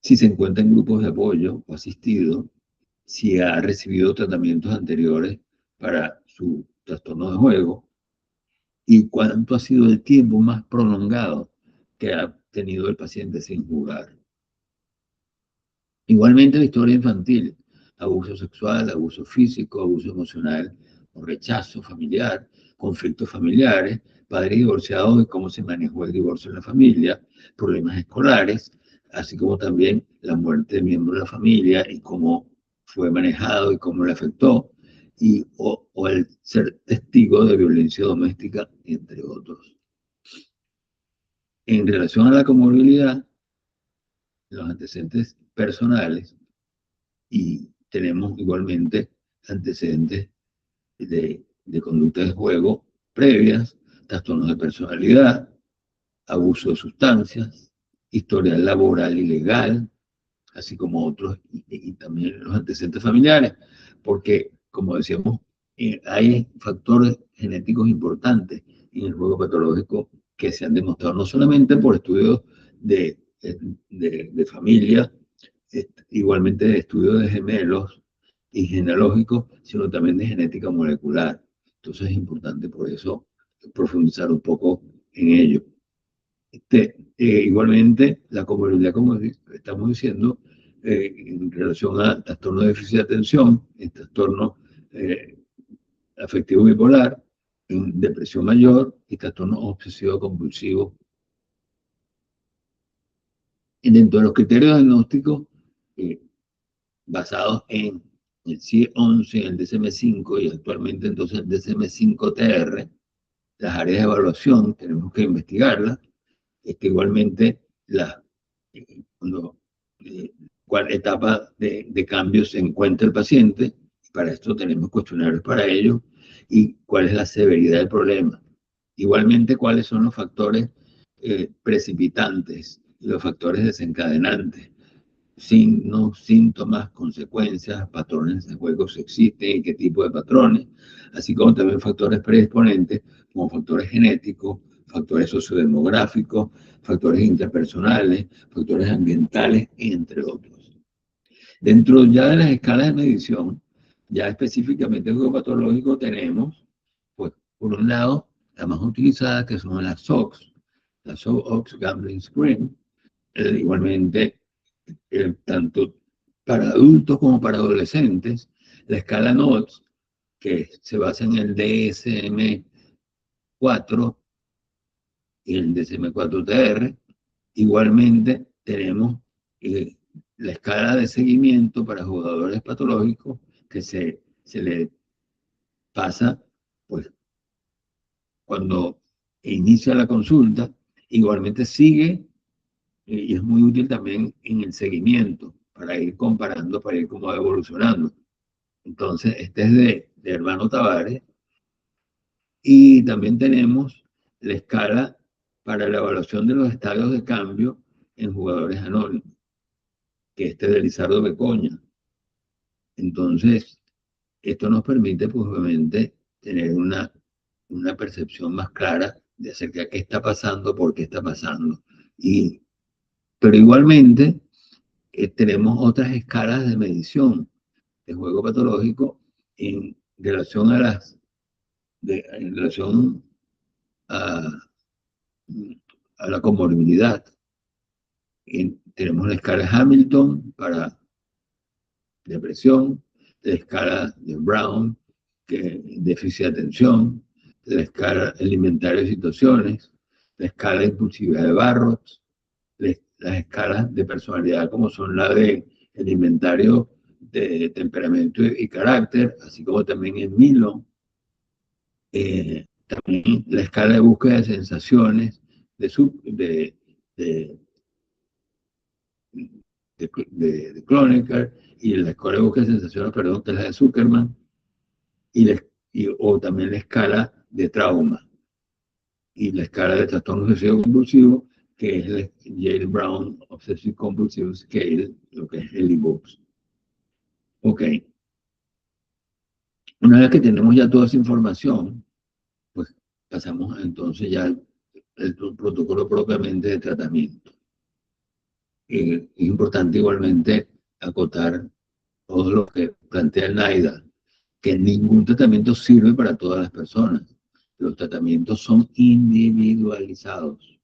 si se encuentra en grupos de apoyo o asistido, si ha recibido tratamientos anteriores para su trastorno de juego y cuánto ha sido el tiempo más prolongado que ha tenido el paciente sin jugar. Igualmente la historia infantil, abuso sexual, abuso físico, abuso emocional o rechazo familiar, conflictos familiares, padres divorciados y cómo se manejó el divorcio en la familia, problemas escolares, así como también la muerte de miembros de la familia y cómo fue manejado y cómo le afectó, o el ser testigo de violencia doméstica, entre otros. En relación a la comorbilidad, los antecedentes personales, y tenemos igualmente antecedentes de conducta de juego previas, trastornos de personalidad, abuso de sustancias, historial laboral y legal, así como otros, y también los antecedentes familiares, porque, como decíamos, hay factores genéticos importantes en el juego patológico que se han demostrado no solamente por estudios de familia, igualmente de estudios de gemelos y genealógicos, sino también de genética molecular. Entonces es importante por eso profundizar un poco en ello. Igualmente, la comorbilidad, como estamos diciendo, en relación a trastorno de déficit de atención, el trastorno afectivo bipolar, en depresión mayor y trastorno obsesivo compulsivo. Y dentro de los criterios diagnósticos, basados en el CIE-11, el DSM-5 y actualmente entonces el DSM-5-TR, las áreas de evaluación tenemos que investigarlas. Igualmente, cuál etapa de cambio se encuentra el paciente. Para esto tenemos cuestionarios para ello. Y cuál es la severidad del problema. Igualmente, cuáles son los factores precipitantes y los factores desencadenantes. Signos, síntomas, consecuencias, patrones de juego si existen y qué tipo de patrones, así como también factores predisponentes como factores genéticos, factores sociodemográficos, factores interpersonales, factores ambientales, entre otros. Dentro ya de las escalas de medición, ya específicamente el juego patológico tenemos, pues, por un lado, las más utilizadas que son las SOX, la SOX Gambling Screen, igualmente tanto para adultos como para adolescentes, la escala NOTS, que se basa en el DSM-4 y el DSM-4-TR. Igualmente tenemos la escala de seguimiento para jugadores patológicos que se le pasa, pues, cuando inicia la consulta. Igualmente sigue y es muy útil también en el seguimiento, para ir comparando, para ir cómo va evolucionando. Entonces, este es de Hermano Tavares. Y también tenemos la escala para la evaluación de los estadios de cambio en jugadores anónimos, que este es de Lizardo Becoña. Entonces, esto nos permite, pues obviamente, tener una percepción más clara de acerca de qué está pasando, por qué está pasando. Pero igualmente, tenemos otras escalas de medición de juego patológico en relación en relación a la comorbilidad. Tenemos la escala Hamilton para depresión, la escala de Brown, que déficit de atención, la escala alimentaria de situaciones, la escala de impulsividad de Barrot, las escalas de personalidad como son la de el inventario de temperamento y carácter, así como también en Milo, también la escala de búsqueda de sensaciones de Kronecker, y la escala de búsqueda de sensaciones, perdón, que es la de Zuckerman, o también la escala de trauma, y la escala de trastorno obsesivo compulsivo, que es el Yale Brown Obsessive Compulsive Scale, lo que es el IBOX. Ok. Una vez que tenemos ya toda esa información, pues pasamos entonces ya al protocolo propiamente de tratamiento. Es importante igualmente acotar todo lo que plantea el NIDA, que ningún tratamiento sirve para todas las personas. Los tratamientos son individualizados,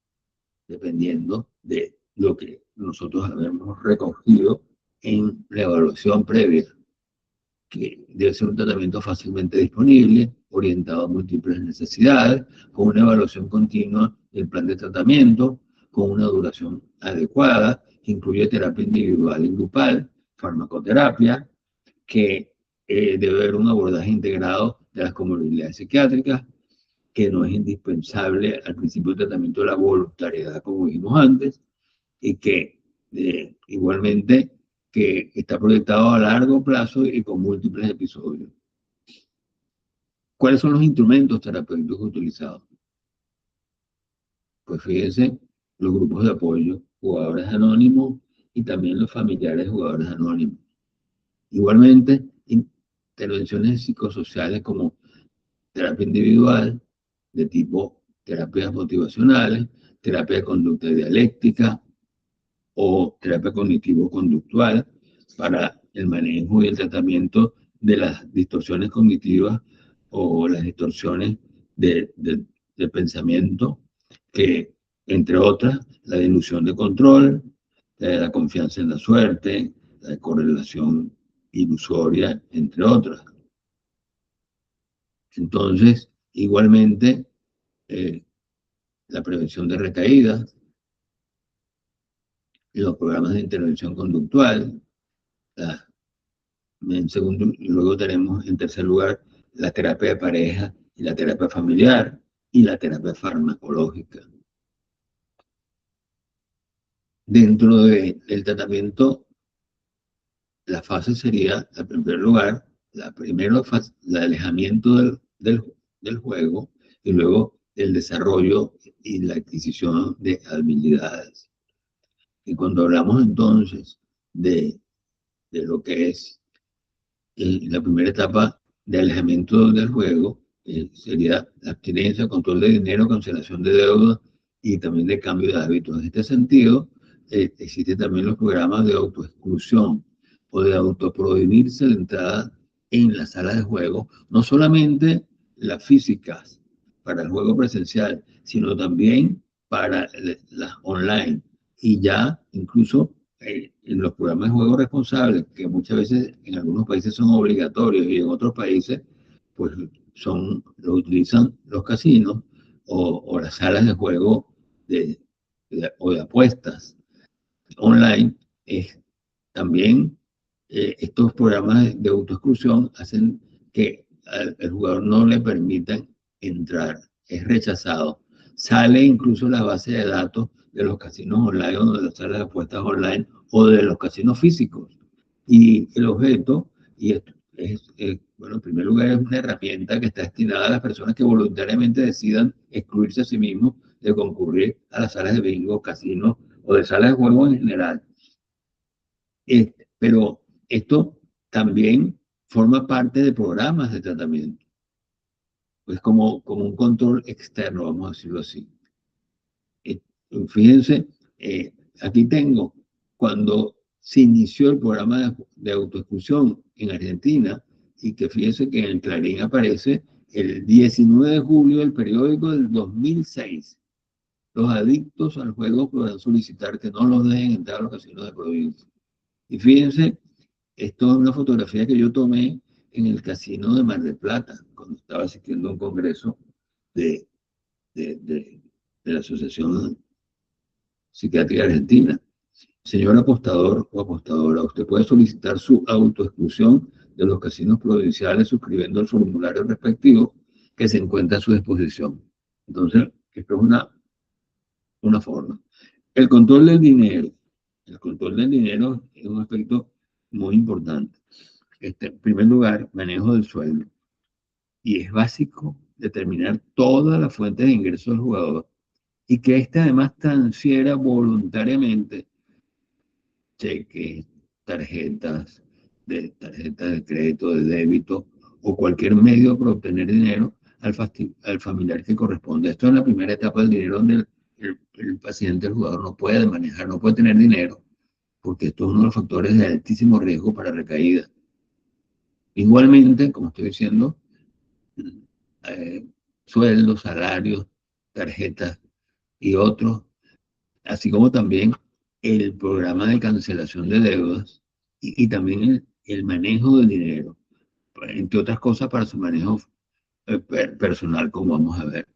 dependiendo de lo que nosotros habíamos recogido en la evaluación previa, que debe ser un tratamiento fácilmente disponible, orientado a múltiples necesidades, con una evaluación continua del plan de tratamiento, con una duración adecuada, que incluye terapia individual y grupal, farmacoterapia, que debe haber un abordaje integrado de las comorbilidades psiquiátricas, que no es indispensable al principio del tratamiento de la voluntariedad, como dijimos antes, y que igualmente que está proyectado a largo plazo y con múltiples episodios. ¿Cuáles son los instrumentos terapéuticos utilizados? Pues fíjense, los grupos de apoyo, jugadores anónimos y también los familiares de jugadores anónimos. Igualmente, intervenciones psicosociales como terapia individual, de tipo terapias motivacionales, terapia de conducta dialéctica o terapia cognitivo-conductual para el manejo y el tratamiento de las distorsiones cognitivas o las distorsiones del pensamiento, que entre otras, la dilución de control, la confianza en la suerte, la correlación ilusoria, entre otras. Entonces, igualmente, la prevención de recaídas, los programas de intervención conductual, luego tenemos en tercer lugar la terapia de pareja y la terapia familiar y la terapia farmacológica. Dentro del tratamiento, la fase sería, en primer lugar, la primera fase, el alejamiento del juego, y luego el desarrollo y la adquisición de habilidades. Y cuando hablamos entonces de lo que es la primera etapa de alejamiento del juego, sería la abstinencia, control de dinero, cancelación de deuda y también de cambio de hábitos. En este sentido, existen también los programas de autoexclusión o de autoprohibirse la entrada en las salas de juego, no solamente las físicas para el juego presencial, sino también para las online. Y ya incluso en los programas de juego responsables, que muchas veces en algunos países son obligatorios y en otros países pues lo utilizan los casinos o las salas de juego o de apuestas online, también estos programas de autoexclusión hacen que al jugador no le permitan entrar, es rechazado. Sale incluso la base de datos de los casinos online o de las salas de apuestas online o de los casinos físicos. Y el objeto, y esto bueno, en primer lugar es una herramienta que está destinada a las personas que voluntariamente decidan excluirse a sí mismos de concurrir a las salas de bingo, casinos o de salas de juego en general. Pero esto también forma parte de programas de tratamiento. Es como un control externo, vamos a decirlo así. Fíjense, aquí tengo, cuando se inició el programa de autoexclusión en Argentina, y que fíjense que en el Clarín aparece el 19 de julio del periódico del 2006. Los adictos al juego podrán solicitar que no los dejen entrar a los casinos de provincia. Y fíjense, esto es una fotografía que yo tomé en el casino de Mar del Plata, cuando estaba asistiendo a un congreso de la Asociación Psiquiátrica Argentina. Señor apostador o apostadora, usted puede solicitar su autoexclusión de los casinos provinciales suscribiendo el formulario respectivo que se encuentra a su disposición. Entonces, esto es una forma. El control del dinero. El control del dinero es un aspecto muy importante. En primer lugar, manejo del sueldo. Y es básico determinar todas las fuentes de ingresos del jugador y que éste además transfiera voluntariamente cheques, tarjetas de crédito, de débito o cualquier medio para obtener dinero al familiar que corresponde. Esto es la primera etapa del dinero donde el paciente, el jugador, no puede manejar, no puede tener dinero, porque esto es uno de los factores de altísimo riesgo para recaída. Igualmente, como estoy diciendo, sueldos, salarios, tarjetas y otros, así como también el programa de cancelación de deudas y también el manejo del dinero, entre otras cosas para su manejo personal, como vamos a ver.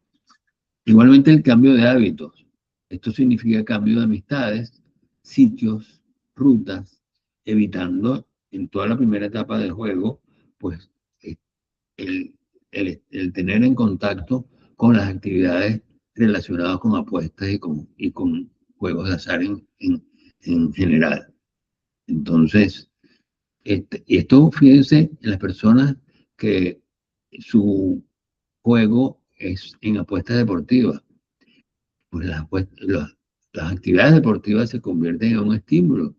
Igualmente el cambio de hábitos. Esto significa cambio de amistades, sitios, rutas, evitando en toda la primera etapa del juego, pues el tener en contacto con las actividades relacionadas con apuestas y con juegos de azar en general. Entonces, y esto, fíjense, en las personas que su juego es en apuestas deportivas, pues las actividades deportivas se convierten en un estímulo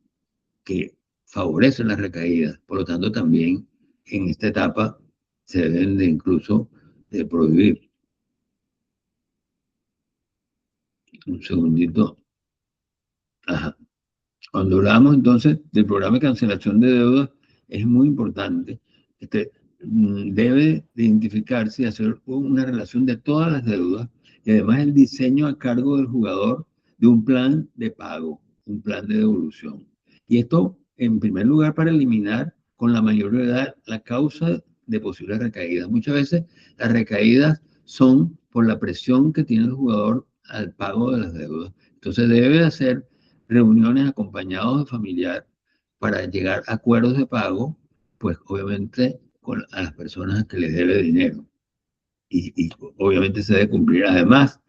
que favorece las recaídas. Por lo tanto, también en esta etapa se deben de incluso de prohibir. Un segundito. Ajá. Cuando hablamos entonces del programa de cancelación de deudas, es muy importante. Debe de identificarse y hacer una relación de todas las deudas y además el diseño a cargo del jugador de un plan de pago, un plan de devolución. Y esto, en primer lugar, para eliminar con la mayoría la causa de posibles recaídas. Muchas veces las recaídas son por la presión que tiene el jugador al pago de las deudas. Entonces debe hacer reuniones acompañados de familiar para llegar a acuerdos de pago, pues obviamente a las personas que les debe dinero. Y obviamente se debe cumplir. Además,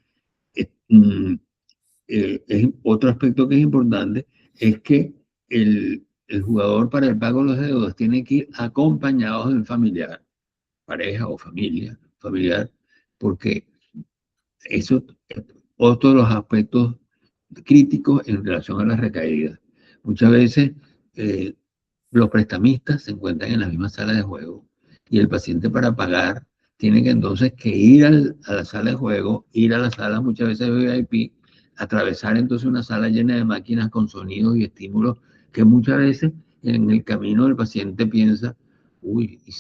otro aspecto que es importante es que el jugador para el pago de los deudas tiene que ir acompañado del familiar, pareja o familiar, porque eso es otro de los aspectos críticos en relación a las recaídas. Muchas veces los prestamistas se encuentran en la misma sala de juego y el paciente para pagar tiene que entonces que ir a la sala de juego, ir a la sala muchas veces VIP, atravesar entonces una sala llena de máquinas con sonidos y estímulos que muchas veces en el camino del paciente piensa, uy, y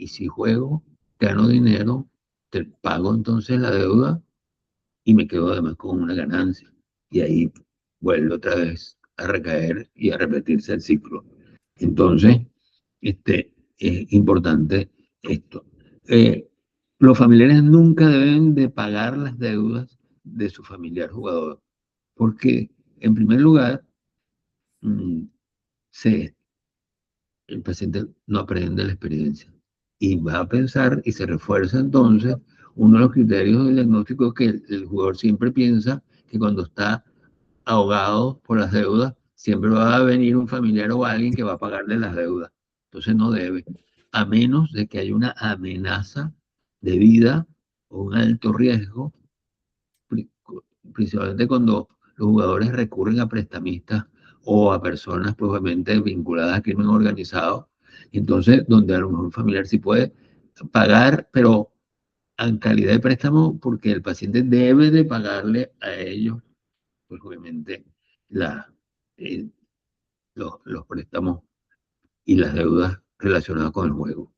si juego, gano dinero, te pago entonces la deuda y me quedo además con una ganancia. Y ahí vuelve otra vez a recaer y a repetirse el ciclo. Entonces, es importante esto. Los familiares nunca deben de pagar las deudas de su familiar jugador, porque en primer lugar, el paciente no aprende la experiencia y va a pensar y se refuerza entonces uno de los criterios del diagnóstico es que el jugador siempre piensa que cuando está ahogado por las deudas, siempre va a venir un familiar o alguien que va a pagarle las deudas. Entonces no debe, a menos de que haya una amenaza de vida o un alto riesgo, principalmente cuando los jugadores recurren a prestamistas o a personas probablemente vinculadas a crimen organizado Entonces, donde a lo mejor un familiar sí puede pagar, pero en calidad de préstamo, porque el paciente debe de pagarle a ellos, pues obviamente, la, eh, los préstamos y las deudas relacionadas con el juego.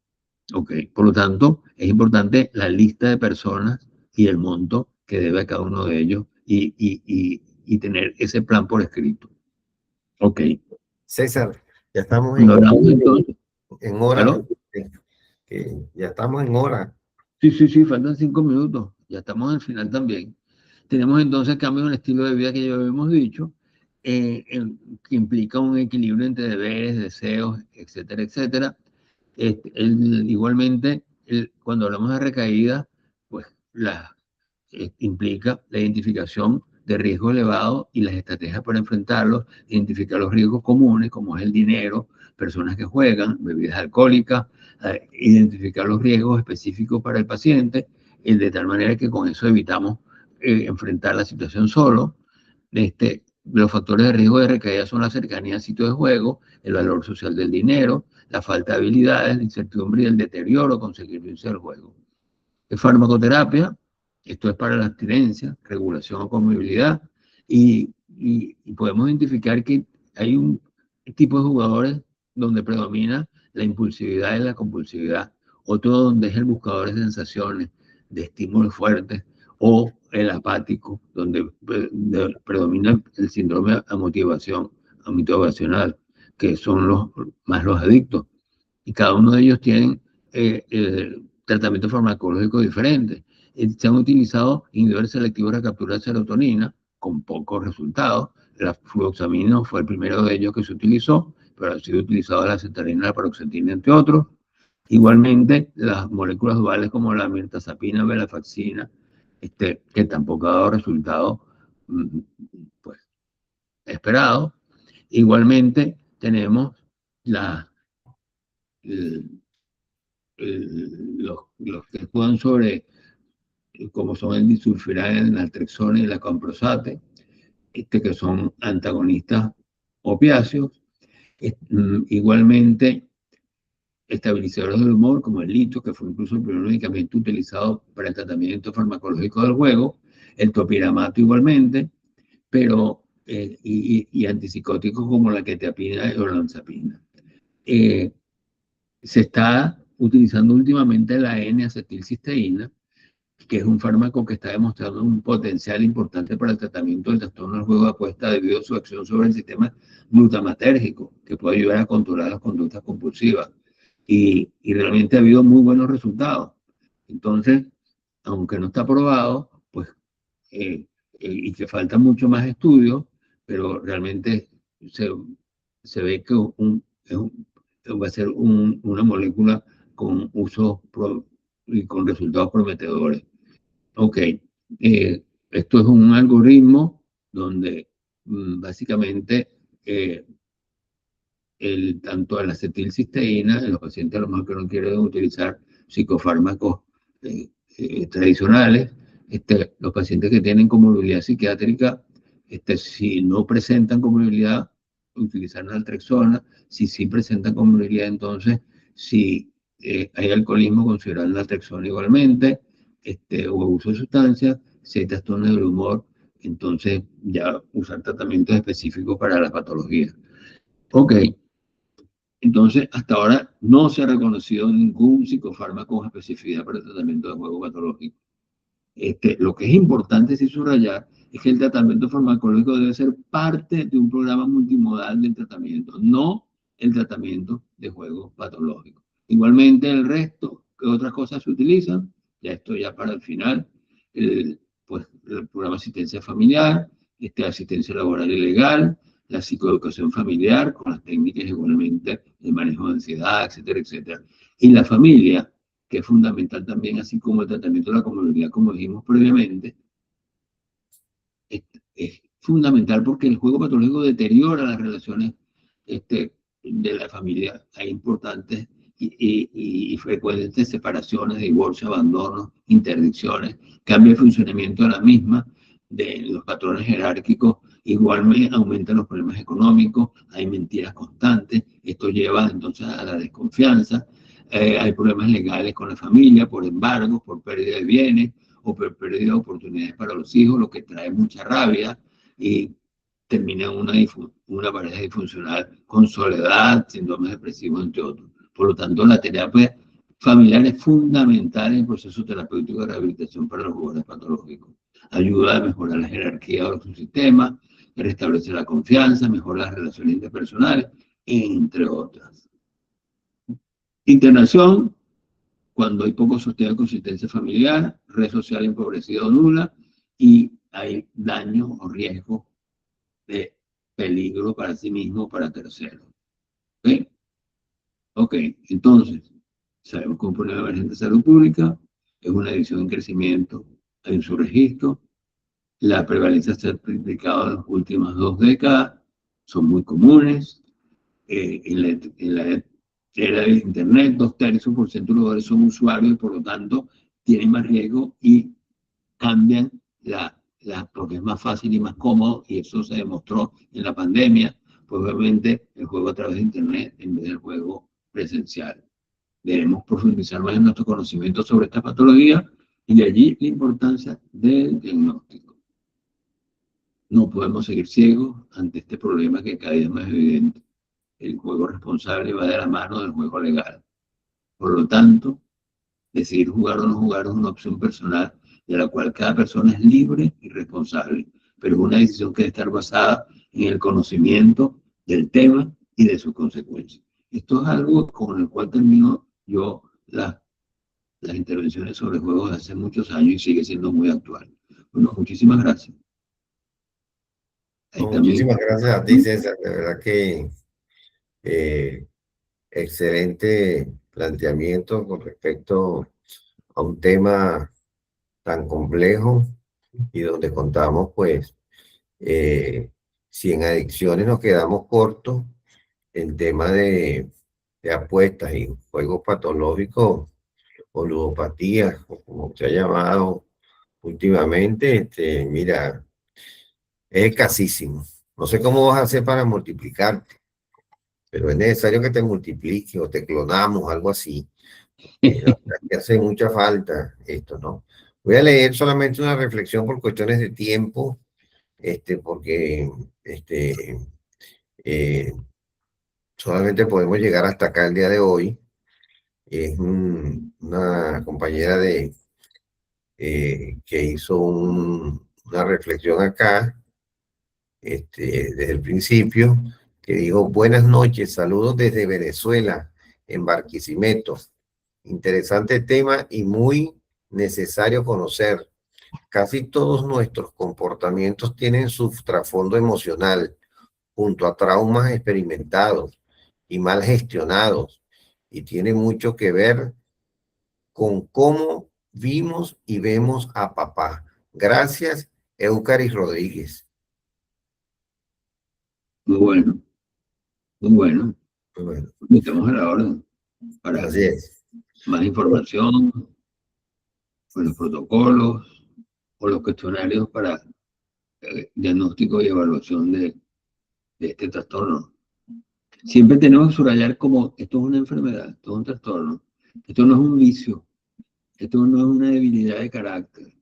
Ok, por lo tanto, es importante la lista de personas y el monto que debe a cada uno de ellos y tener ese plan por escrito. Ok, César, ya estamos cuando hablamos entonces, en hora, ¿aló? ya estamos en hora. Sí, faltan 5 minutos, ya estamos al final también. Tenemos entonces cambio en el estilo de vida que ya habíamos dicho, que implica un equilibrio entre deberes, deseos, etcétera, etcétera. Igualmente, cuando hablamos de recaída, pues implica la identificación de riesgo elevado y las estrategias para enfrentarlos, identificar los riesgos comunes, como es el dinero, personas que juegan, bebidas alcohólicas, identificar los riesgos específicos para el paciente, de tal manera que con eso evitamos enfrentar la situación solo. Los factores de riesgo de recaída son la cercanía al sitio de juego, el valor social del dinero, la falta de habilidades, la incertidumbre y el deterioro consecuencia del juego. Farmacoterapia, esto es para la abstinencia, regulación o comorbilidad, y podemos identificar que hay un tipo de jugadores donde predomina la impulsividad y la compulsividad, otro donde es el buscador de sensaciones, de estímulos fuertes, o el apático, donde predomina el síndrome amotivacional, que son más los adictos. Y cada uno de ellos tienen tratamientos farmacológicos diferentes. Se han utilizado inhibidores selectivos de captura de serotonina con pocos resultados. La fluoxamina fue el primero de ellos que se utilizó, pero ha sido utilizado la acetalina, la paroxetina, entre otros. Igualmente, las moléculas duales como la mirtazapina, venlafaxina, que tampoco ha dado resultados pues, esperados. Igualmente, tenemos los que actúan sobre, como son el disulfiram, el naltrexona y la comprosate, que son antagonistas opiáceos. Igualmente, estabilizadores del humor, como el litio, que fue incluso el primer medicamento utilizado para el tratamiento farmacológico del juego, el topiramato igualmente, pero y antipsicóticos como la quetiapina y olanzapina. Se está utilizando últimamente la N-acetilcisteína, que es un fármaco que está demostrando un potencial importante para el tratamiento del trastorno del juego de apuesta debido a su acción sobre el sistema glutamatérgico, que puede ayudar a controlar las conductas compulsivas. Y realmente ha habido muy buenos resultados. Entonces, aunque no está aprobado, pues, y que faltan mucho más estudios, pero realmente se ve que va a ser una molécula con uso y con resultados prometedores. Ok, esto es un algoritmo donde básicamente tanto la acetilcisteína, en los pacientes a lo mejor que no quieren utilizar psicofármacos tradicionales, los pacientes que tienen comorbilidad psiquiátrica, si no presentan comorbilidad, utilizar naltrexona. Si sí presentan comorbilidad, entonces, si hay alcoholismo, considerar naltrexona igualmente, o uso de sustancias. Si hay trastornos del humor, entonces ya usar tratamientos específicos para la patología. Ok, entonces hasta ahora no se ha reconocido ningún psicofármaco con especificidad para el tratamiento de juego patológico. Lo que es importante sí subrayar es que el tratamiento farmacológico debe ser parte de un programa multimodal de tratamiento, no el tratamiento de juego patológico. Igualmente el resto, ¿qué otras cosas se utilizan? Ya esto ya para el final, pues el programa de asistencia familiar, asistencia laboral y legal, la psicoeducación familiar con las técnicas igualmente de manejo de ansiedad, etcétera, etcétera. Y la familia, que es fundamental también, así como el tratamiento de la comorbilidad, como dijimos previamente, es fundamental porque el juego patológico deteriora las relaciones de la familia. Hay importantes y frecuentes separaciones, divorcios, abandonos, interdicciones, cambio de funcionamiento de la misma, de los patrones jerárquicos Igualmente aumentan los problemas económicos, hay mentiras constantes, esto lleva entonces a la desconfianza, hay problemas legales con la familia, por embargos, por pérdida de bienes o por pérdida de oportunidades para los hijos, lo que trae mucha rabia y termina en una pareja disfuncional con soledad, síndromes depresivos, entre otros. Por lo tanto, la terapia familiar es fundamental en el proceso terapéutico de rehabilitación para los jugadores patológicos. Ayuda a mejorar la jerarquía de los sistemas, restablece la confianza, mejora las relaciones interpersonales, entre otras. Internación, cuando hay poco sostén de consistencia familiar, red social empobrecida o nula, y hay daño o riesgo de peligro para sí mismo o para terceros. ¿Ok? Ok, entonces, sabemos que un problema emergente de salud pública es una adicción en crecimiento en su registro. La prevalencia se ha triplicado en las últimas 2 décadas, son muy comunes. En la era del Internet, 2/3% de los jugadores son usuarios y por lo tanto tienen más riesgo y cambian porque es más fácil y más cómodo, y eso se demostró en la pandemia, pues obviamente el juego a través de Internet en vez del juego presencial. Debemos profundizar más en nuestro conocimiento sobre esta patología y de allí la importancia del diagnóstico. No podemos seguir ciegos ante este problema que cada día es más evidente. El juego responsable va de la mano del juego legal. Por lo tanto, decidir jugar o no jugar es una opción personal de la cual cada persona es libre y responsable, pero es una decisión que debe estar basada en el conocimiento del tema y de sus consecuencias. Esto es algo con el cual termino yo las intervenciones sobre juegos de hace muchos años y sigue siendo muy actual. Bueno, muchísimas gracias. Muchísimas gracias a ti, César. De verdad que excelente planteamiento con respecto a un tema tan complejo y donde contamos, pues, si en adicciones nos quedamos cortos, el tema de apuestas y juegos patológicos o ludopatía, o como se ha llamado últimamente, mira, es escasísimo. No sé cómo vas a hacer para multiplicarte, pero es necesario que te multipliques o te clonamos, algo así. La verdad que hace mucha falta esto, ¿no? Voy a leer solamente una reflexión por cuestiones de tiempo, porque solamente podemos llegar hasta acá el día de hoy. Es una compañera que hizo una reflexión acá, desde el principio, que dijo: buenas noches, saludos desde Venezuela, en Barquisimeto. Interesante tema y muy necesario conocer. Casi todos nuestros comportamientos tienen su trasfondo emocional, junto a traumas experimentados y mal gestionados, y tiene mucho que ver con cómo vimos y vemos a papá. Gracias, Eucaris Rodríguez. Muy bueno, muy bueno. Muy bueno. Estamos a la orden para Así es. más información, o los protocolos, o los cuestionarios para diagnóstico y evaluación de este trastorno. Siempre tenemos que subrayar como esto es una enfermedad, esto es un trastorno, esto no es un vicio, esto no es una debilidad de carácter,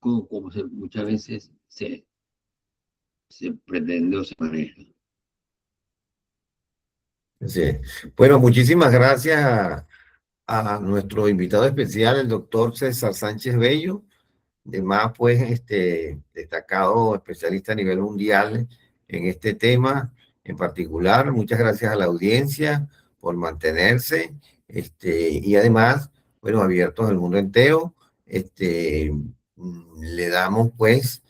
como muchas veces se pretende o se maneja. Así es. Bueno, muchísimas gracias a nuestro invitado especial, el doctor César Sánchez Bello, además, pues, destacado especialista a nivel mundial en este tema en particular. Muchas gracias a la audiencia por mantenerse, y además, bueno, abiertos al mundo entero. Le damos, pues,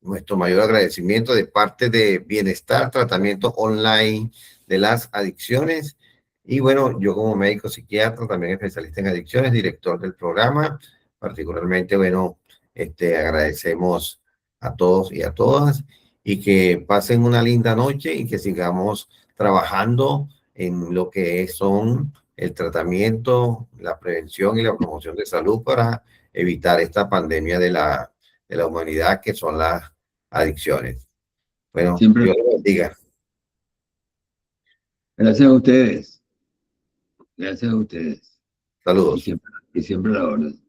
nuestro mayor agradecimiento de parte de Bienestar, tratamiento online de las adicciones. Y bueno, yo como médico psiquiatra, también especialista en adicciones, director del programa. Particularmente, bueno, agradecemos a todos y a todas, y que pasen una linda noche y que sigamos trabajando en lo que son el tratamiento, la prevención y la promoción de salud para evitar esta pandemia de la humanidad, que son las adicciones. Bueno, Siempre- Dios los bendiga. Gracias a ustedes. Gracias a ustedes. Saludos. Y siempre a la orden.